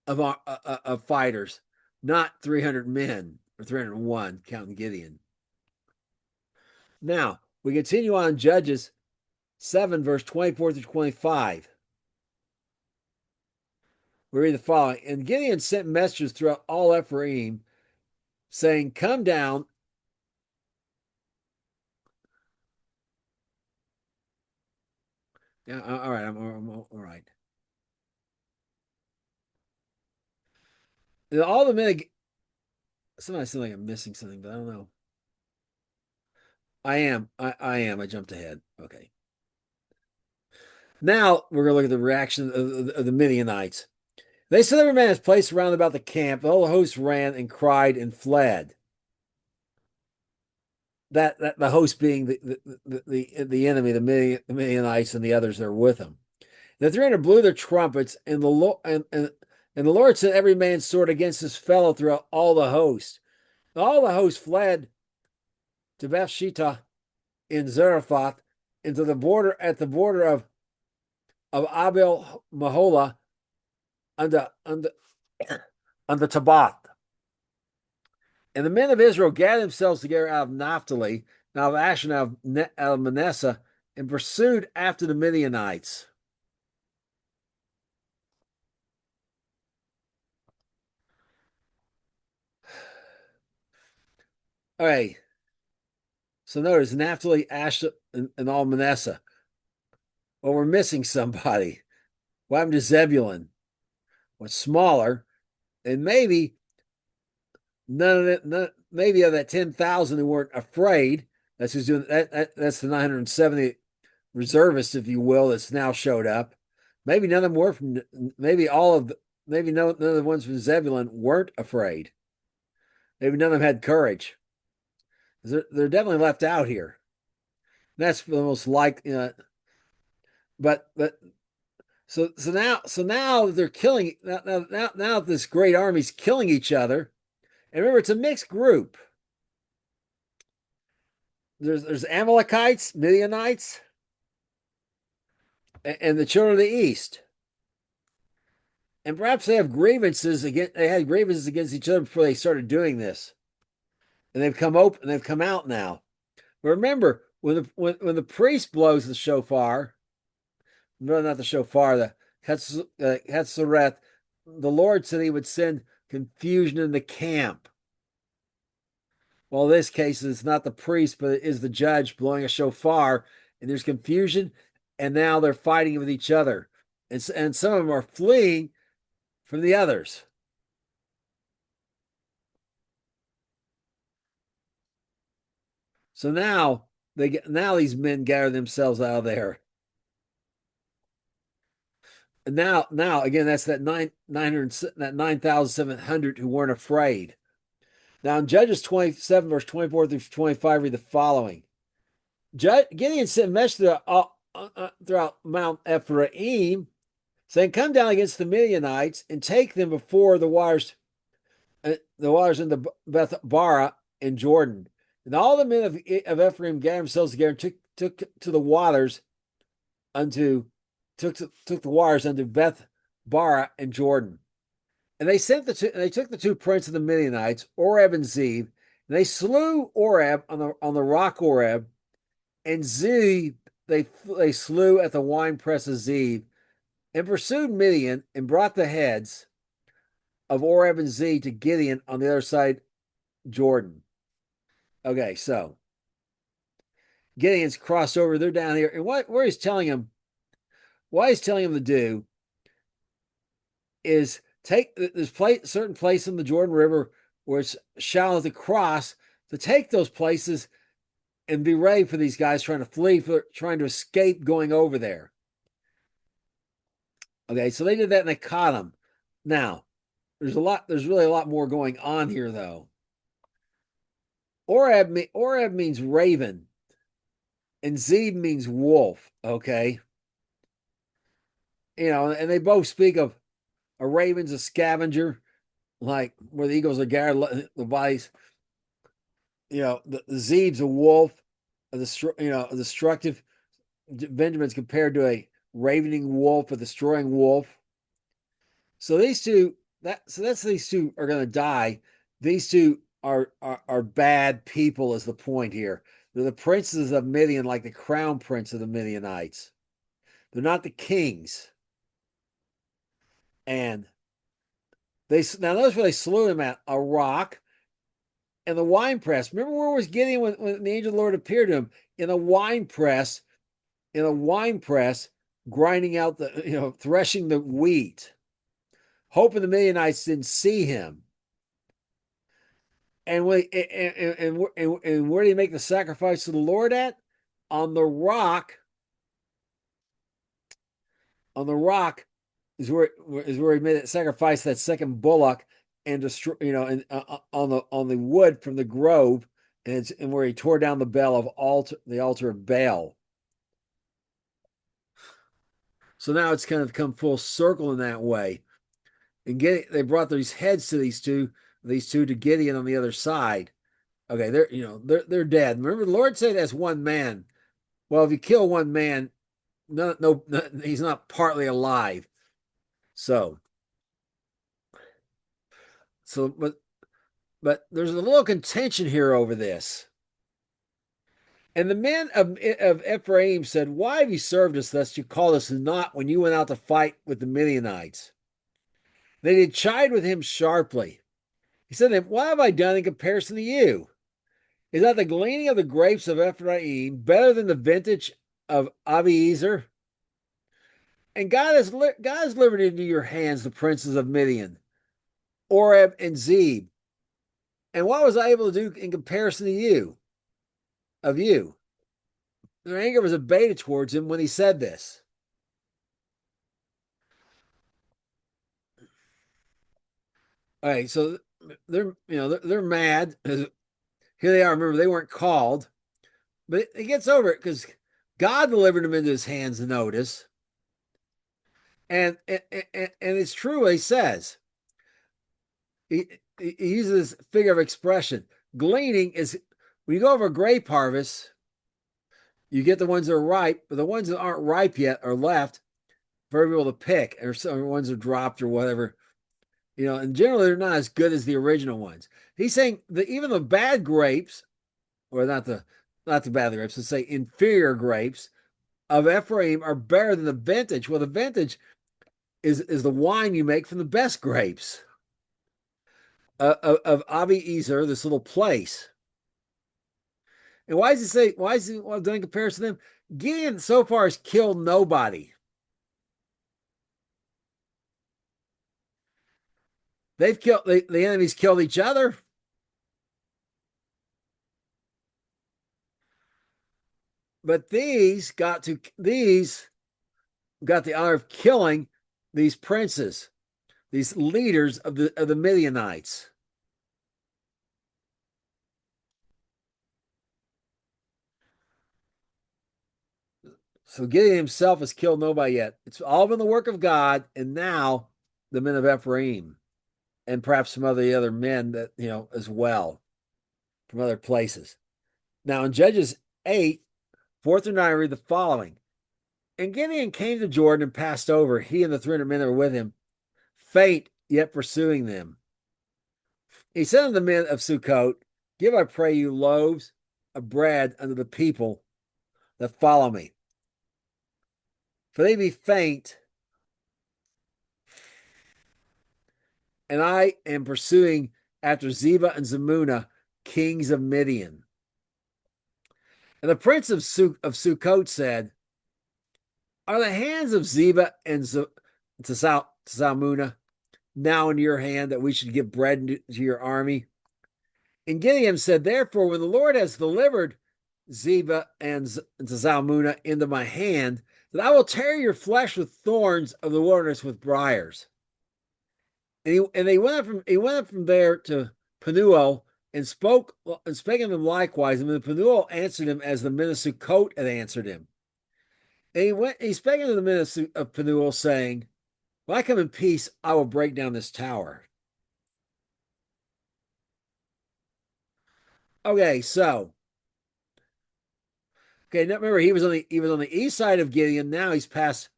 of fighters, not 300 men or 301, counting Gideon. Now we continue on Judges 7, verse 24 through 25. We read the following: And Gideon sent messengers throughout all Ephraim, saying, "Come down." Yeah, all right, I'm all right. And all the men. Sometimes I feel like I'm missing something, but I don't know. I am. I am. I jumped ahead. Okay. Now we're going to look at the reaction of the Midianites. They set every man his place around about the camp. The whole host ran and cried and fled. That the host being the enemy, the Midianites and the others that are with them. The 300 blew their trumpets, and the Lord sent every man's sword against his fellow throughout all the host. All the host fled to Bethshittah in Zarephath, into the border of Abel Mahola under Tabath. And the men of Israel gathered themselves together out of Naphtali, out of Asher, out of Manasseh, and pursued after the Midianites. All right. So notice Naphtali, Asher, and all Manasseh. Well, we're missing somebody. What happened to Zebulun? What's smaller, and maybe none of it. Maybe of that 10,000 who weren't afraid. That's who's doing that. That's the 970 reservists, if you will, that's now showed up. Maybe none of them were from. Maybe all of. Maybe none of the ones from Zebulun weren't afraid. Maybe none of them had courage. They're definitely left out here. That's the most like. But so now they're killing. Now this great army's killing each other. And remember, it's a mixed group. There's Amalekites, Midianites, and the children of the east. And perhaps they have grievances against they had grievances against each other before they started doing this. And they've come open and they've come out now. But remember, when the priest blows the shofar, no, not the shofar, the Hetzereth, the Lord said he would send confusion in the camp. Well, in this case, it's not the priest, but it is the judge blowing a shofar, and there's confusion, and now they're fighting with each other. And some of them are fleeing from the others. So now these men gather themselves out of there. And now again, that's that 9,700 who weren't afraid. Now in Judges 27, verse 24 through 25, read the following. Gideon sent messengers throughout Mount Ephraim, saying, "Come down against the Midianites and take them before the waters in the Beth Bara in Jordan." And all the men of Ephraim gathered themselves together and took to the waters unto took the waters unto Beth Bara and Jordan. And they took the two princes of the Midianites, Oreb and Zeb, and they slew Oreb on the rock Oreb, and Zeb they slew at the winepress of Zeb, and pursued Midian, and brought the heads of Oreb and Zeb to Gideon on the other side Jordan. Okay, so Gideon's crossed over, they're down here, and what he's telling him to do is take this certain place in the Jordan River where it's shallow to cross, to take those places and be ready for these guys trying to flee, trying to escape going over there. Okay, so they did that and they caught them. Now, there's really a lot more going on here though. Oreb means raven, and Zeb means wolf. Okay, and they both speak of a raven's a scavenger, like where the eagles are gathered, the bodies. The Zeb's a wolf, a destructive. Benjamin's compared to a ravening wolf, a destroying wolf. So these two, these two are going to die. These two are bad people, is the point here. They're the princes of Midian, like the crown prince of the Midianites. They're not the kings. And now notice where they slew him at a rock and the wine press. Remember where was Gideon when the angel of the Lord appeared to him? In a wine press, grinding out threshing the wheat, hoping the Midianites didn't see him. And where do you make the sacrifice to the Lord at? On the rock. On the rock is where he made that sacrifice, that second bullock, and destroy, on the wood from the grove, and where he tore down the altar of Baal. So now it's kind of come full circle in that way. And they brought these heads to these two to Gideon on the other side. Okay, they're dead. Remember, the Lord said that's one man. Well, if you kill one man, he's not partly alive. So, but there's a little contention here over this. And the men of Ephraim said, "Why have you served us thus? You called us not when you went out to fight with the Midianites." They did chide with him sharply. He said to them, "What have I done in comparison to you? Is not the gleaning of the grapes of Ephraim better than the vintage of Abiezer? And God has delivered into your hands the princes of Midian, Oreb and Zeb. And what was I able to do in comparison to you? Of you?" Their anger was abated towards him when he said this. All right, so they're mad. Here they are. Remember, they weren't called, but he gets over it because God delivered them into his hands. Notice, and it's true what he says. He uses this figure of expression. Gleaning is when you go over a grape harvest, you get the ones that are ripe, but the ones that aren't ripe yet are left for people to pick, or some ones are dropped or whatever. And generally they're not as good as the original ones. He's saying that even the bad grapes, or not the bad grapes, let's say inferior grapes of Ephraim are better than the vintage. Well, the vintage is the wine you make from the best grapes of Abiezer, this little place. And why does he say? Why is he doing comparison to them? Gideon so far has killed nobody. They've killed the enemies killed each other, but these got the honor of killing these princes, these leaders of the Midianites. So Gideon himself has killed nobody yet. It's all been the work of God, and now the men of Ephraim, and perhaps some of the other men that as well from other places. Now in Judges 8, 4 through 9, I read the following. And Gideon came to Jordan and passed over, he and the 300 men that were with him, faint yet pursuing them. He said unto the men of Succoth, give, I pray you, loaves of bread unto the people that follow me. For they be faint, and I am pursuing after Zebah and Zalmunna, kings of Midian. And the prince of Succoth said, are the hands of Zebah and Zalmunna now in your hand, that we should give bread to your army? And Gideon said, therefore, when the Lord has delivered Zebah and Zalmunna into my hand, that I will tear your flesh with thorns of the wilderness with briars. And he went up from there to Penuel and spake unto them likewise. And Penuel answered him as the men of Succoth had answered him. And he spake unto the men of Penuel, saying, when I come in peace, I will break down this tower. Okay, so now remember he was on the east side of Gideon. Now he's past.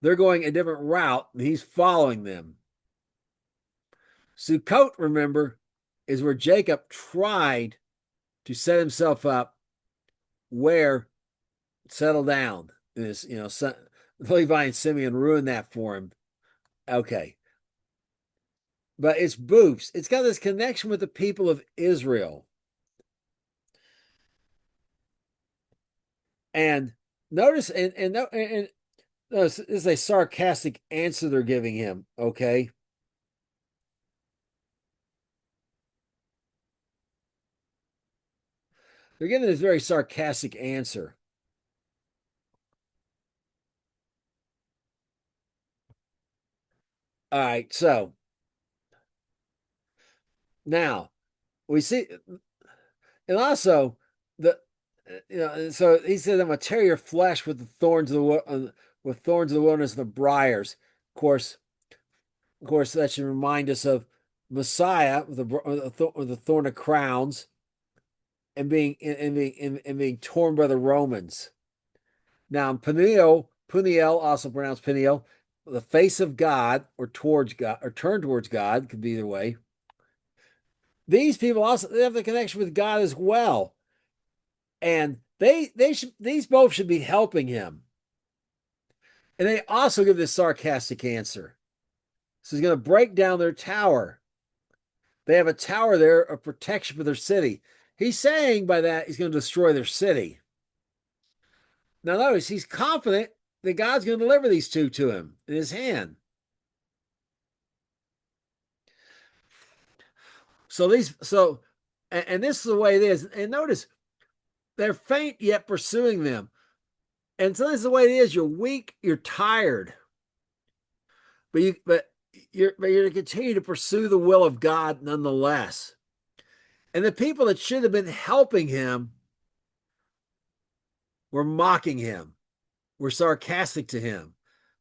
They're going a different route, and he's following them. Succoth, remember, is where Jacob tried to set himself up, where settle down. This, Levi and Simeon ruined that for him. Okay, but it's Booths. It's got this connection with the people of Israel. And notice, and this is a sarcastic answer they're giving him. Okay. They're giving this very sarcastic answer. All right. So now we see, and also so he said, I'm going to tear your flesh with the thorns of the wilderness and the briars. Of course, that should remind us of Messiah with the thorn of crowns, and being torn by the Romans. Now, Peniel, also pronounced Peniel, the face of God, or towards God, or turned towards God, could be either way. These people also, they have the connection with God as well, and these both should be helping him. And they also give this sarcastic answer. So he's going to break down their tower. They have a tower there of protection for their city. He's saying by that he's going to destroy their city. Now notice, he's confident that God's going to deliver these two to him in his hand. And this is the way it is. And notice, they're faint yet pursuing them. And so this is the way it is. You're weak, you're tired, but you're to continue to pursue the will of God nonetheless. And the people that should have been helping him were mocking him, were sarcastic to him.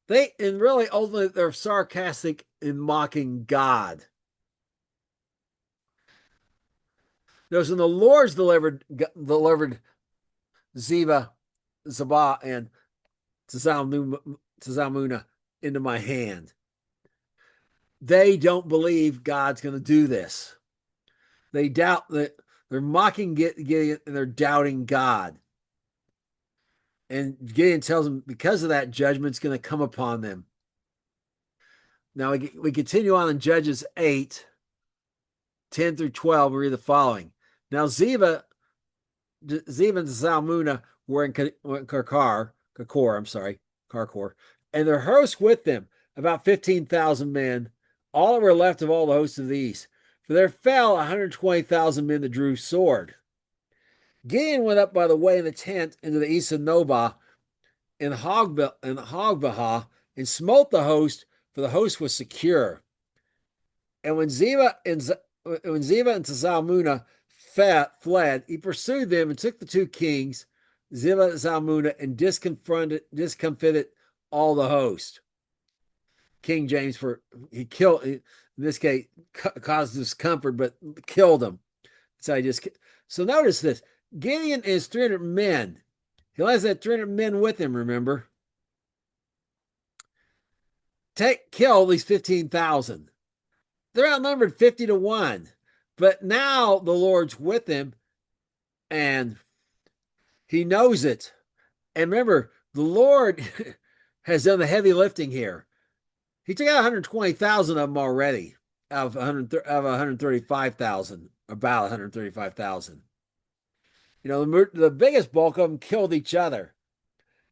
And really, ultimately, they're sarcastic in mocking God. Notice when the Lord's delivered Zebah, and Zalmunna into my hand. They don't believe God's going to do this. They doubt that they're mocking Gideon and they're doubting God. And Gideon tells them because of that, judgment's going to come upon them. Now we continue on in Judges 8, 10 through 12. We read the following. Now Ziva and Zalmunna were in Karkor, and their hosts with them, about 15,000 men, all that were left of all the hosts of the east. For there fell 120,000 men that drew sword. Gideon went up by the way in the tent into the east of Nobah in Hogbah and smote the host, for the host was secure. And when Ziva and Zalmunna fled, he pursued them and took the two kings, Ziva and Zalmunna, and discomfited all the host. King James, he killed, in this case, caused discomfort, but killed them. So notice this. Gideon is 300 men. He has that 300 men with him, remember? Kill these 15,000. They're outnumbered 50-1. But now the Lord's with him, and he knows it. And remember, the Lord has done the heavy lifting here. He took out 120,000 of them already out of 135,000, about 135,000. You know, the biggest bulk of them killed each other.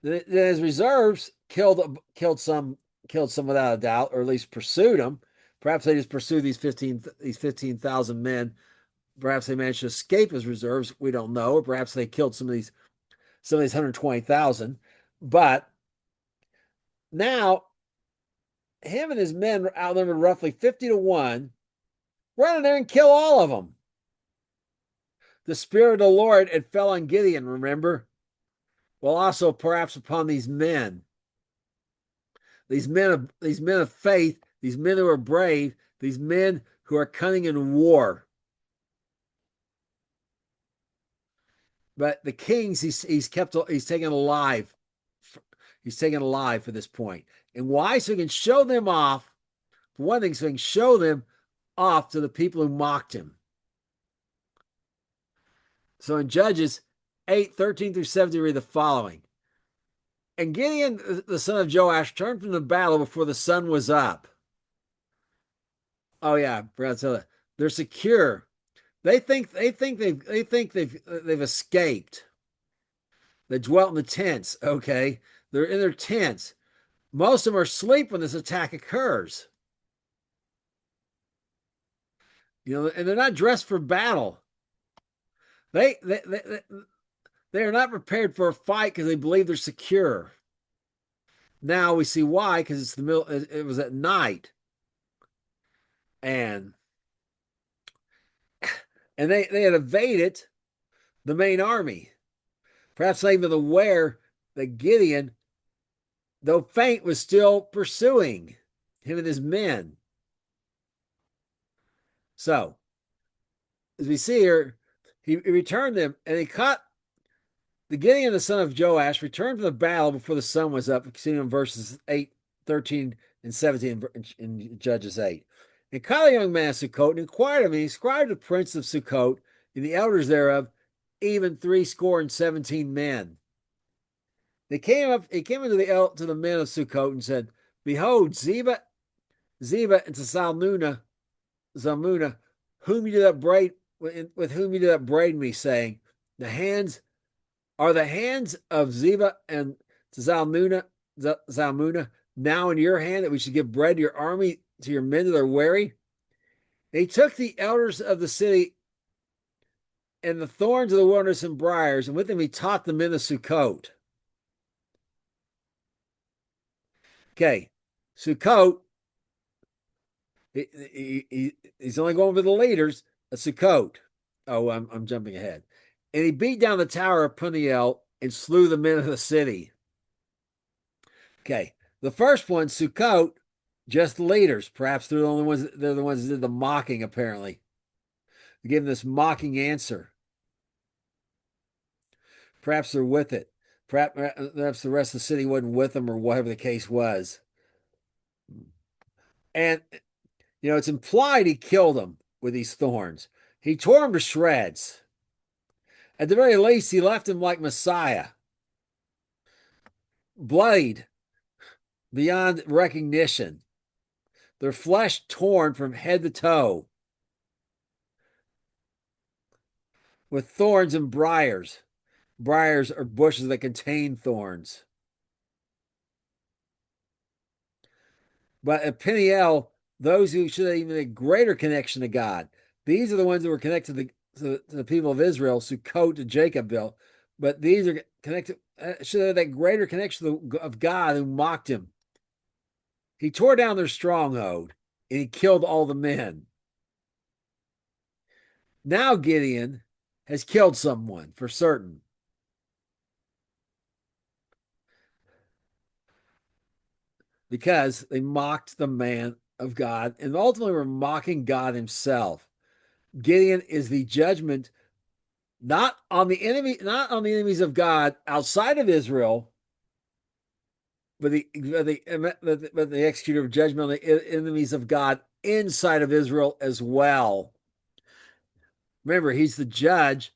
Then his reserves killed some without a doubt, or at least pursued them. Perhaps they just pursued these 15,000 men. Perhaps they managed to escape his reserves. We don't know. Or perhaps they killed some of these 120,000. But now, him and his men outnumbered roughly 50-1. Run in there and kill all of them. The Spirit of the Lord had fell on Gideon, remember? Well, also perhaps upon these men. These men of faith, these men who are brave, these men who are cunning in war. But the kings he's taken alive. He's taken alive for this point. And why? So he can show them off. For one thing, so he can show them off to the people who mocked him. So in Judges 8, 13 through 17, read the following. And Gideon, the son of Joash, turned from the battle before the sun was up. Oh yeah, forgot to tell that. They're secure. They think they've escaped. They dwelt in the tents. Okay, they're in their tents. Most of them are asleep when this attack occurs. You know, and they're not dressed for battle. They are not prepared for a fight because they believe they're secure. Now we see why, because it's the middle. It was at night, and they had evaded the main army. Perhaps not even aware that Gideon, though faint, was still pursuing him and his men. So, as we see here, he returned them, and he caught the Gideon, the son of Joash, returned from the battle before the sun was up. Continuing in verses 8, 13, and 17 in Judges 8. And caught a young man of Succoth, and inquired of him, and he described the prince of Succoth and the elders thereof, even 17 men. He came into to the men of Succoth and said, Behold, Ziva and Zalmunna, whom you did upbraid, with whom you did upbraid me, saying, the hands of Ziva and Zalmunna now in your hand, that we should give bread to your army, to your men that are weary? They took the elders of the city and the thorns of the wilderness and briars, and with them he taught the men of Succoth. Okay, Succoth, he's only going for the leaders of Succoth. Oh, I'm jumping ahead. And he beat down the tower of Penuel and slew the men of the city. Okay, the first one, Succoth, just the leaders. Perhaps they're the ones that did the mocking, apparently. They gave them this mocking answer. Perhaps they're with it. Perhaps the rest of the city wasn't with them, or whatever the case was. And it's implied he killed them with these thorns. He tore them to shreds. At the very least, he left them like Messiah, bloodied beyond recognition, their flesh torn from head to toe, with thorns and briars. Briars are bushes that contain thorns. But at Peniel, those who should have even a greater connection to God, these are the ones that were connected to the people of Israel, Succoth to Jacob built. But these are connected, should have that greater connection of God who mocked him. He tore down their stronghold and he killed all the men. Now Gideon has killed someone for certain because they mocked the man of God and ultimately were mocking God himself. Gideon is the judgment not on the enemies of God outside of Israel, but the executor of judgment on the enemies of God inside of Israel as well. Remember, he's the judge,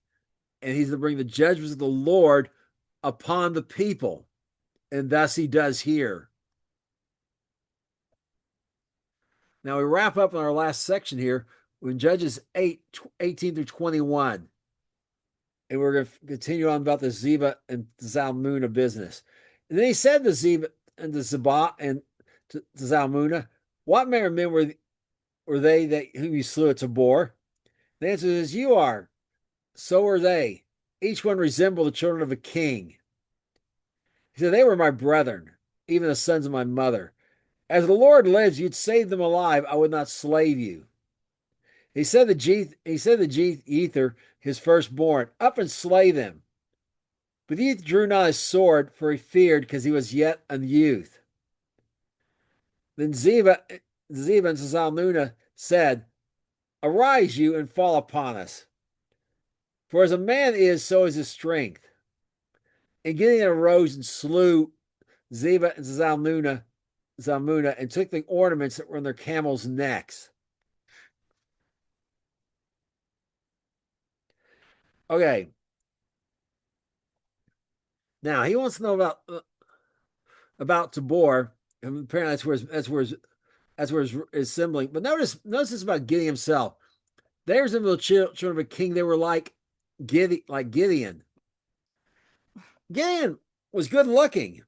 and he's to bring the judgments of the Lord upon the people, and thus he does here. Now we wrap up in our last section here in Judges 18 through 21. And we're going to continue on about the Zebah and Zalmunna business. And then he said to Zebah and to Zebah and to Zalmunna, what manner of men were they that whom you slew at Tabor? The answer is, you are. So are they. Each one resembled the children of a king. He said, they were my brethren, even the sons of my mother. As the Lord lives, you'd save them alive. I would not slay you. He said to Jether, his firstborn, up and slay them. But he drew not his sword, for he feared, because he was yet a youth. Then Zebah and Zalmunna said, arise you and fall upon us. For as a man is, so is his strength. And Gideon arose and slew Zebah and Zalmunna, and took the ornaments that were on their camels' necks. Okay. Now he wants to know about Tabor, and apparently that's where his sibling. But notice this about Gideon himself. They resembled the children of a king. They were like Gideon. Gideon was good looking.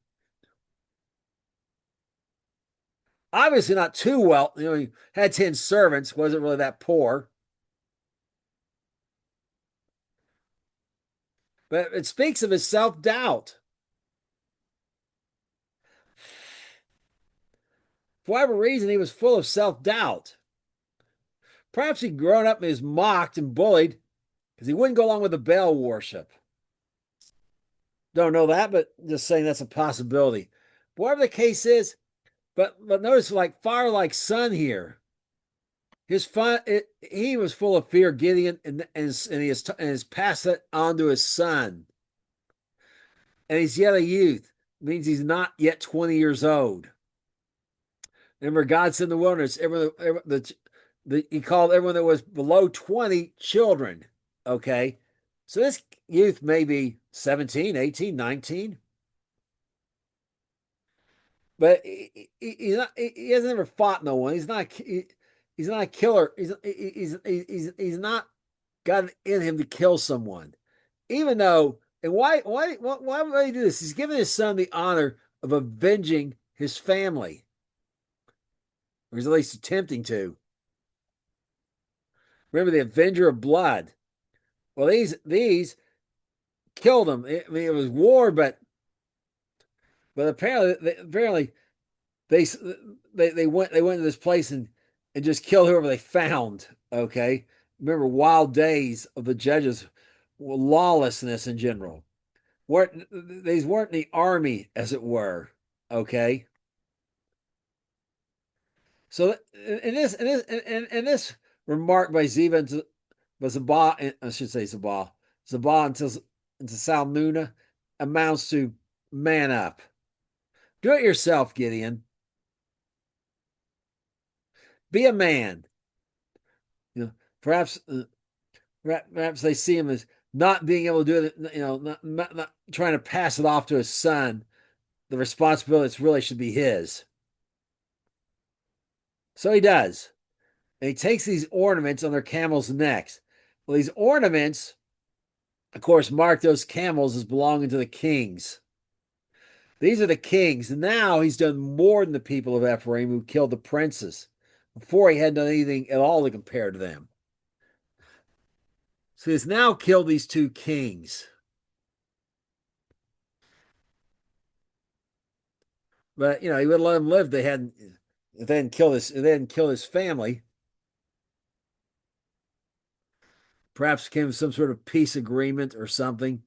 Obviously not too well. He had 10 servants, wasn't really that poor. But it speaks of his self-doubt. For whatever reason, he was full of self-doubt. Perhaps he'd grown up and was mocked and bullied because he wouldn't go along with the Baal worship. Don't know that, but just saying that's a possibility. But whatever the case is, but notice like fire like sun here. He was full of fear, Gideon, and he has passed it on to his son. And he's yet a youth. It means he's not yet 20 years old. Remember, God said in the wilderness, he called everyone that was below 20 children. Okay. So this youth may be 17, 18, 19. But he hasn't ever fought no one. He's not a killer. He's not got it in him to kill someone. Even though, and why would he do this? He's giving his son the honor of avenging his family. Or he's at least attempting to. Remember the Avenger of Blood. Well, these killed him. I mean, it was war, but apparently they went to this place and just killed whoever they found. Okay, remember wild days of the judges, lawlessness in general. These weren't the army, as it were. Okay, so in this remark by Ziva but Zabah, I should say Zabah into Salmuna amounts to man up. Do it yourself, Gideon. Be a man. You know, perhaps perhaps they see him as not being able to do it. Not trying to pass it off to his son. The responsibility really should be his. So he does. And he takes these ornaments on their camels' necks. Well, these ornaments, of course, mark those camels as belonging to the kings. These are the kings. And now he's done more than the people of Ephraim who killed the princes. Before he hadn't done anything at all to compare to them. So he's now killed these two kings. But he would let them live. If they didn't kill his family. Perhaps came some sort of peace agreement or something.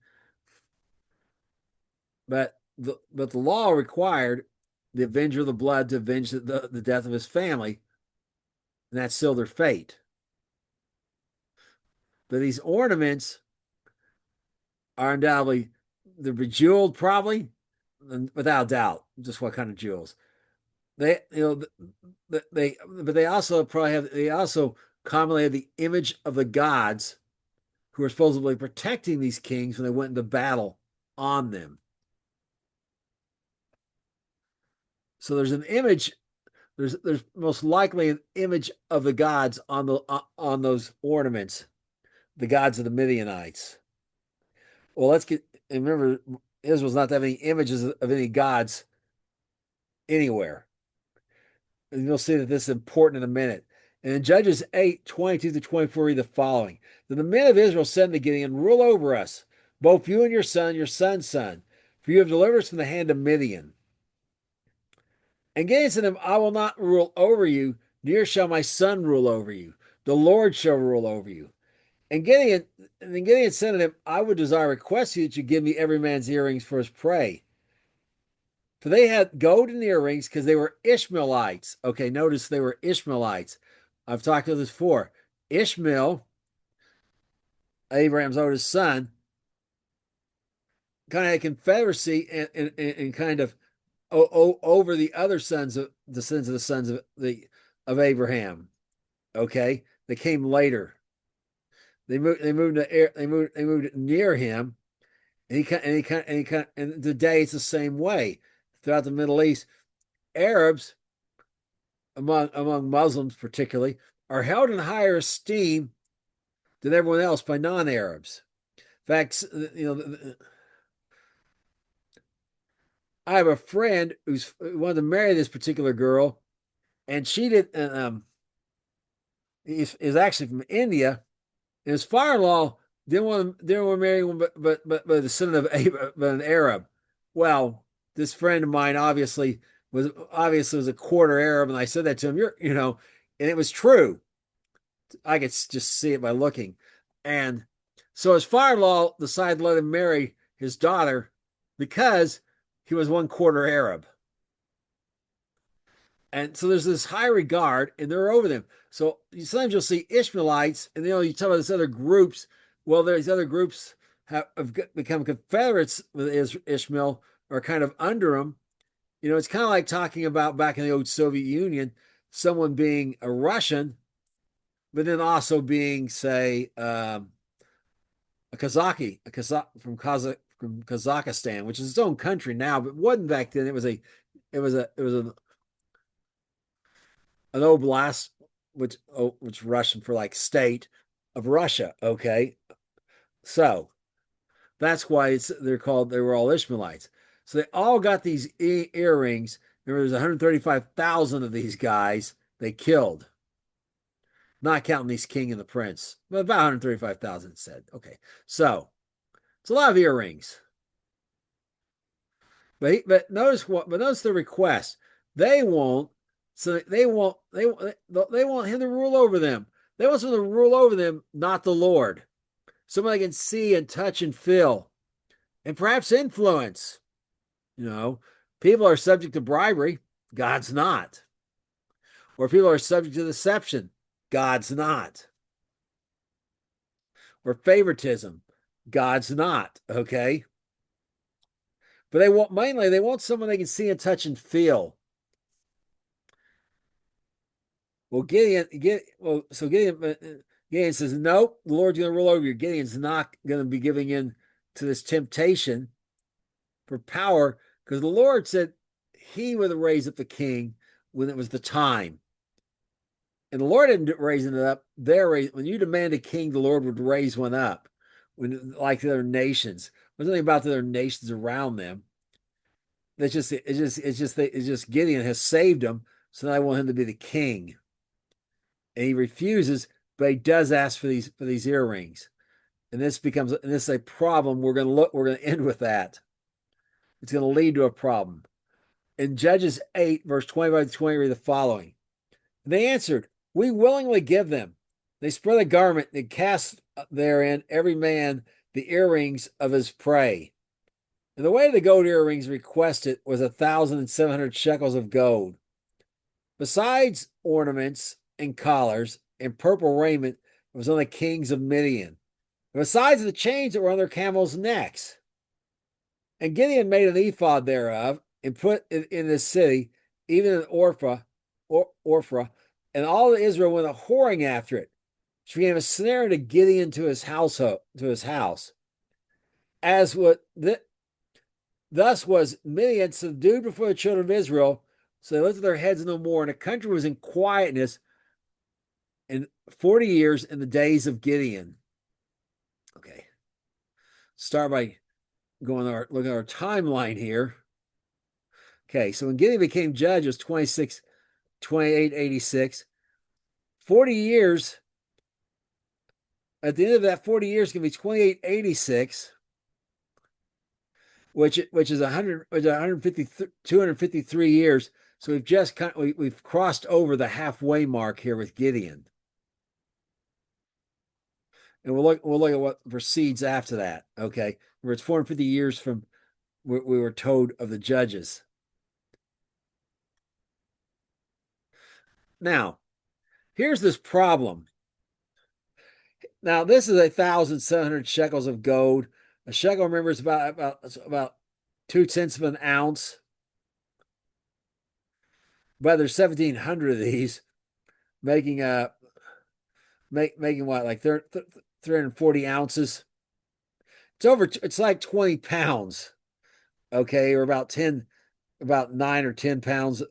But the law required the avenger of the blood to avenge the death of his family, and that sealed their fate. But these ornaments are undoubtedly they're bejeweled, probably, without doubt. Just what kind of jewels? They also commonly have the image of the gods who were supposedly protecting these kings when they went into battle on them. So there's an image. There's most likely an image of the gods on those ornaments, the gods of the Midianites. Well, remember, Israel's not to have any images of any gods anywhere. And you'll see that this is important in a minute. And in Judges 8:22-24, read the following. Then the men of Israel said to Gideon, rule over us, both you and your son's son, for you have delivered us from the hand of Midian. And Gideon said to him, I will not rule over you, neither shall my son rule over you. The Lord shall rule over you. And then Gideon said to him, I would request you that you give me every man's earrings for his prey. For they had golden earrings because they were Ishmaelites. Okay, notice they were Ishmaelites. I've talked about this before. Ishmael, Abraham's oldest son, kind of had confederacy and kind of over the other sons of the sons of Abraham. Okay, they came later. They moved near him, and today it's the same way throughout the Middle East. Arabs, among Muslims particularly, are held in higher esteem than everyone else by non-Arabs. In fact, I have a friend who wanted to marry this particular girl, and she did. Is actually from India, and his father-in-law didn't want to marry one, but the son of an Arab. Well, this friend of mine was a quarter Arab, and I said that to him. And it was true. I could just see it by looking, and so his father-in-law decided to let him marry his daughter because he was one quarter Arab. And so there's this high regard, and they're over them. So sometimes you'll see Ishmaelites, and you talk about these other groups. Well, these other groups have become confederates with Ishmael, or kind of under them. It's kind of like talking about back in the old Soviet Union, someone being a Russian, but then also being, say, a Kazakh from Kazakhstan, which is its own country now, but wasn't back then. It was an oblast, which Russian for like state of Russia. Okay, so that's why they were all Ishmaelites. So they all got these earrings. There was 135,000 of these guys they killed, not counting these king and the prince, but about 135,000 said. Okay, so it's a lot of earrings. But notice the request. They won't. So they want him to rule over them. They want someone to rule over them, not the Lord. Someone they can see and touch and feel, and perhaps influence. People are subject to bribery. God's not. Or people are subject to deception. God's not. Or favoritism. God's not. Okay. But they want someone they can see and touch and feel. Well, Gideon says, nope, the Lord's going to rule over you. Gideon's not going to be giving in to this temptation for power because the Lord said he would raise up the king when it was the time. And the Lord didn't raise it up. When you demand a king, the Lord would raise one up. When like the other nations, there's nothing about the other nations around them. It's just Gideon has saved him, so now I want him to be the king, and he refuses, but he does ask for these earrings, and this is a problem. We're gonna end with that. It's going to lead to a problem. In Judges 8, verse 25 to 20, read the following. They answered, we willingly give them. They spread a garment and cast therein every man the earrings of his prey. And the weight of the gold earrings requested was 1,700 shekels of gold. Besides ornaments and collars and purple raiment, it was on the kings of Midian. And besides the chains that were on their camels' necks. And Gideon made an ephod thereof and put it in the city, even in Orpha, and all of Israel went a whoring after it, which became a snare to Gideon to his house. As what thus was Midian subdued before the children of Israel, so they lifted their heads no more, and the country was in quietness in 40 years in the days of Gideon. Okay. Start by looking at our timeline here. Okay, so when Gideon became judge, it was 2886. 40 years. At the end of that 40 years, going to be 2886, which is 253 years. So we've crossed over the halfway mark here with Gideon, and we'll look at what proceeds after that. Okay, where it's 450 years from we were told of the judges. Now, here's this problem. Now, this is 1,700 shekels of gold. A shekel, remember, is about 2/10 of an ounce. But there's 1,700 of these, making what, like 340 ounces. It's like 20 pounds, okay, or about 9 or 10 pounds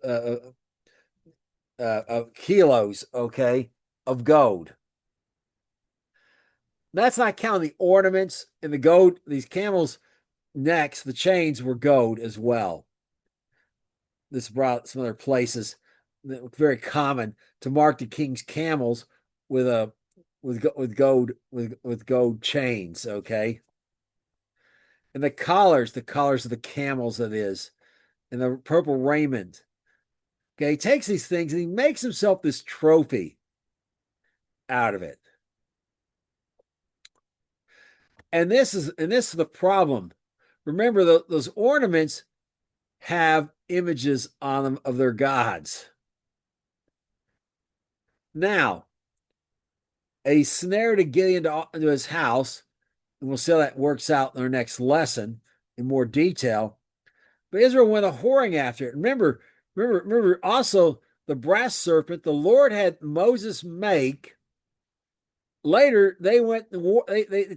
of kilos, okay, of gold. That's not counting the ornaments and the gold. These camels' necks, the chains were gold as well. This brought some other places that were very common to mark the king's camels with gold chains. Okay, and the collars of the camels, that is, and the purple raiment. Okay, he takes these things and he makes himself this trophy out of it. And this is the problem. Remember, those ornaments have images on them of their gods. Now, a snare to get into his house, and we'll see how that works out in our next lesson in more detail. But Israel went a whoring after it. Remember also the brass serpent the Lord had Moses make. Later, they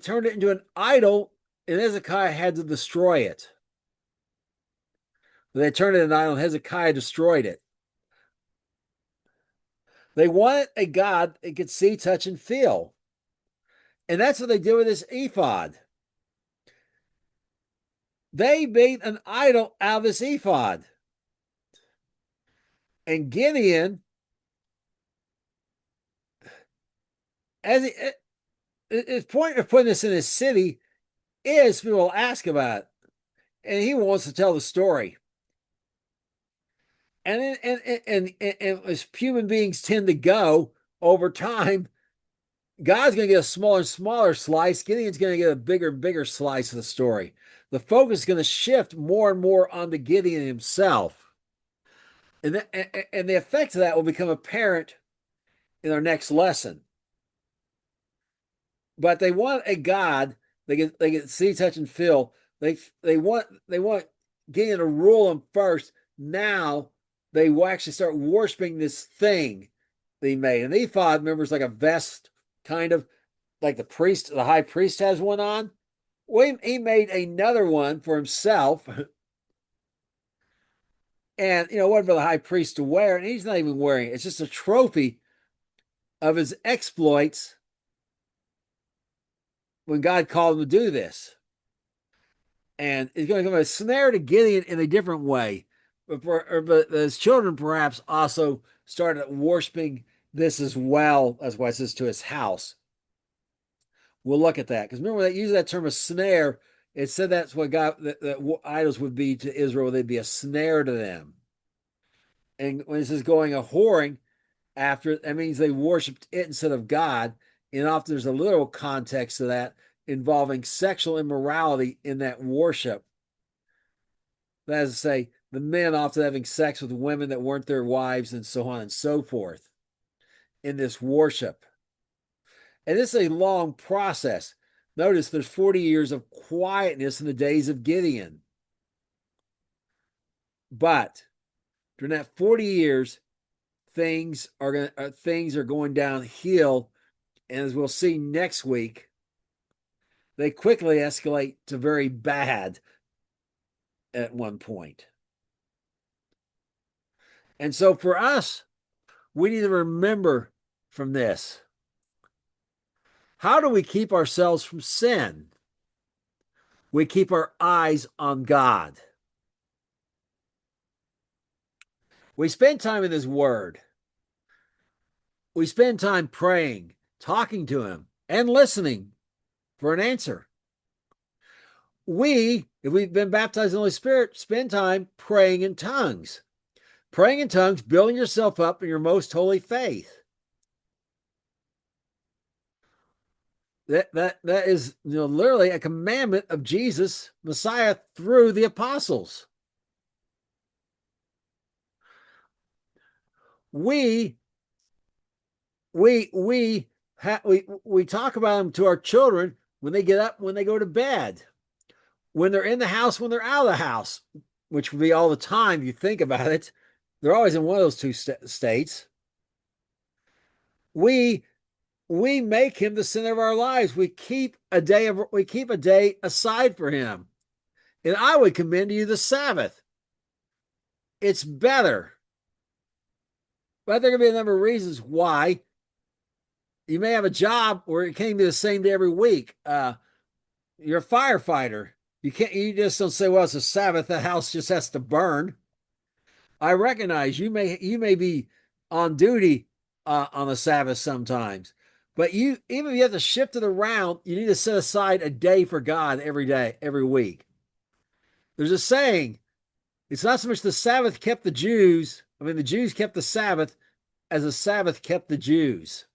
turned it into an idol, and Hezekiah had to destroy it. They turned it into an idol, and Hezekiah destroyed it. They wanted a God they could see, touch, and feel. And that's what they did with this ephod. They made an idol out of this ephod. And Gideon, his point of putting this in his city is people will ask about it. And he wants to tell the story. And as human beings tend to go over time, God's going to get a smaller and smaller slice. Gideon's going to get a bigger and bigger slice of the story. The focus is going to shift more and more onto Gideon himself. And the effect of that will become apparent in our next lesson. But they want a God they can see, touch, and feel. They want Gideon to rule them first. Now they will actually start worshiping this thing that he made. An ephod, remember, is like a vest, kind of like the high priest has one on. Well, he made another one for himself, and one for the high priest to wear, and he's not even wearing it. It's just a trophy of his exploits when God called him to do this. And it's going to become a snare to Gideon in a different way. But his children perhaps also started worshiping this as well. That's why it says to his house. We'll look at that. Because remember, when they use that term a snare, it said that's what God, that idols would be to Israel. They'd be a snare to them. And when it says going a whoring after, that means they worshiped it instead of God. And often there's a literal context to that involving sexual immorality in that worship. That is to say, the men often having sex with women that weren't their wives and so on and so forth in this worship. And this is a long process. Notice there's 40 years of quietness in the days of Gideon. But during that 40 years, things are going downhill. And as we'll see next week, they quickly escalate to very bad at one point. And so for us, we need to remember from this, how do we keep ourselves from sin? We keep our eyes on God. We spend time in His Word. We spend time praying, talking to Him, and listening for an answer. If we've been baptized in the Holy Spirit, spend time praying in tongues. Praying in tongues, building yourself up in your most holy faith. That is literally a commandment of Jesus, Messiah, through the apostles. We talk about them to our children when they get up, when they go to bed, when they're in the house, when they're out of the house, which would be all the time. You think about it, they're always in one of those two states. We make Him the center of our lives. We keep a day aside for Him. And I would commend to you the Sabbath. It's better. But there can be a number of reasons why. You may have a job where it can't be the same day every week. You're a firefighter. You just don't say, well, it's a Sabbath, the house just has to burn. I recognize you may be on duty on the Sabbath sometimes, but even if you have to shift it around, you need to set aside a day for God every day, every week. There's a saying, it's not so much the Sabbath kept the Jews, the Jews kept the Sabbath, as the Sabbath kept the Jews.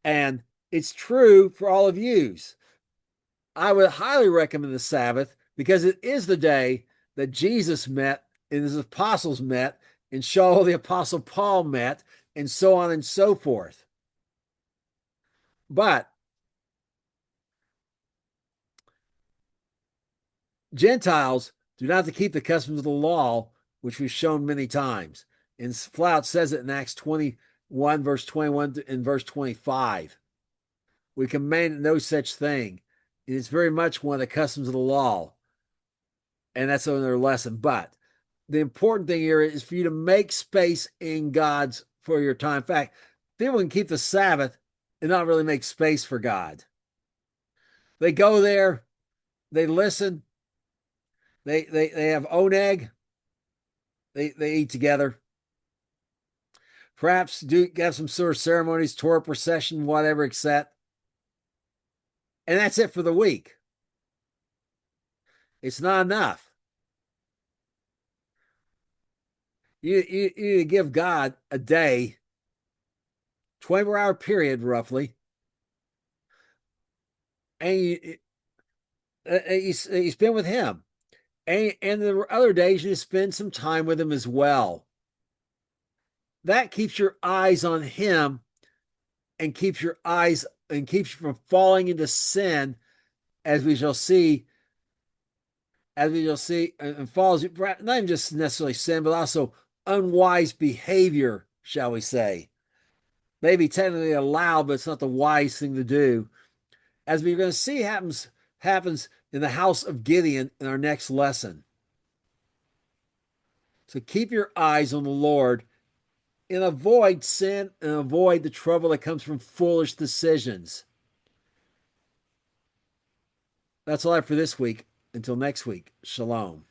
And it's true for all of yous. I would highly recommend the Sabbath because it is the day that Jesus met and his apostles met and Shaul the apostle Paul met and so on and so forth. But Gentiles do not have to keep the customs of the law, which we've shown many times. And Flout says it in Acts 21, verse 21 and verse 25. We command no such thing. It's very much one of the customs of the law. And that's another lesson. But the important thing here is for you to make space in God's for your time. In fact, people can keep the Sabbath and not really make space for God. They go there, they listen, they have oneg, they eat together. Perhaps do have some sort of ceremonies, Torah procession, whatever, except. And that's it for the week. It's not enough. You need to give God a day, 24-hour period roughly, and you spend with Him. And the other days you spend some time with Him as well. That keeps your eyes on Him and keeps you from falling into sin, as we shall see, and falls, not even just necessarily sin, but also unwise behavior shall we say. Maybe technically allowed, but it's not the wise thing to do. As we're going to see happens in the house of Gideon in our next lesson. So keep your eyes on the Lord and avoid sin and avoid the trouble that comes from foolish decisions. That's all I have for this week. Until next week, shalom.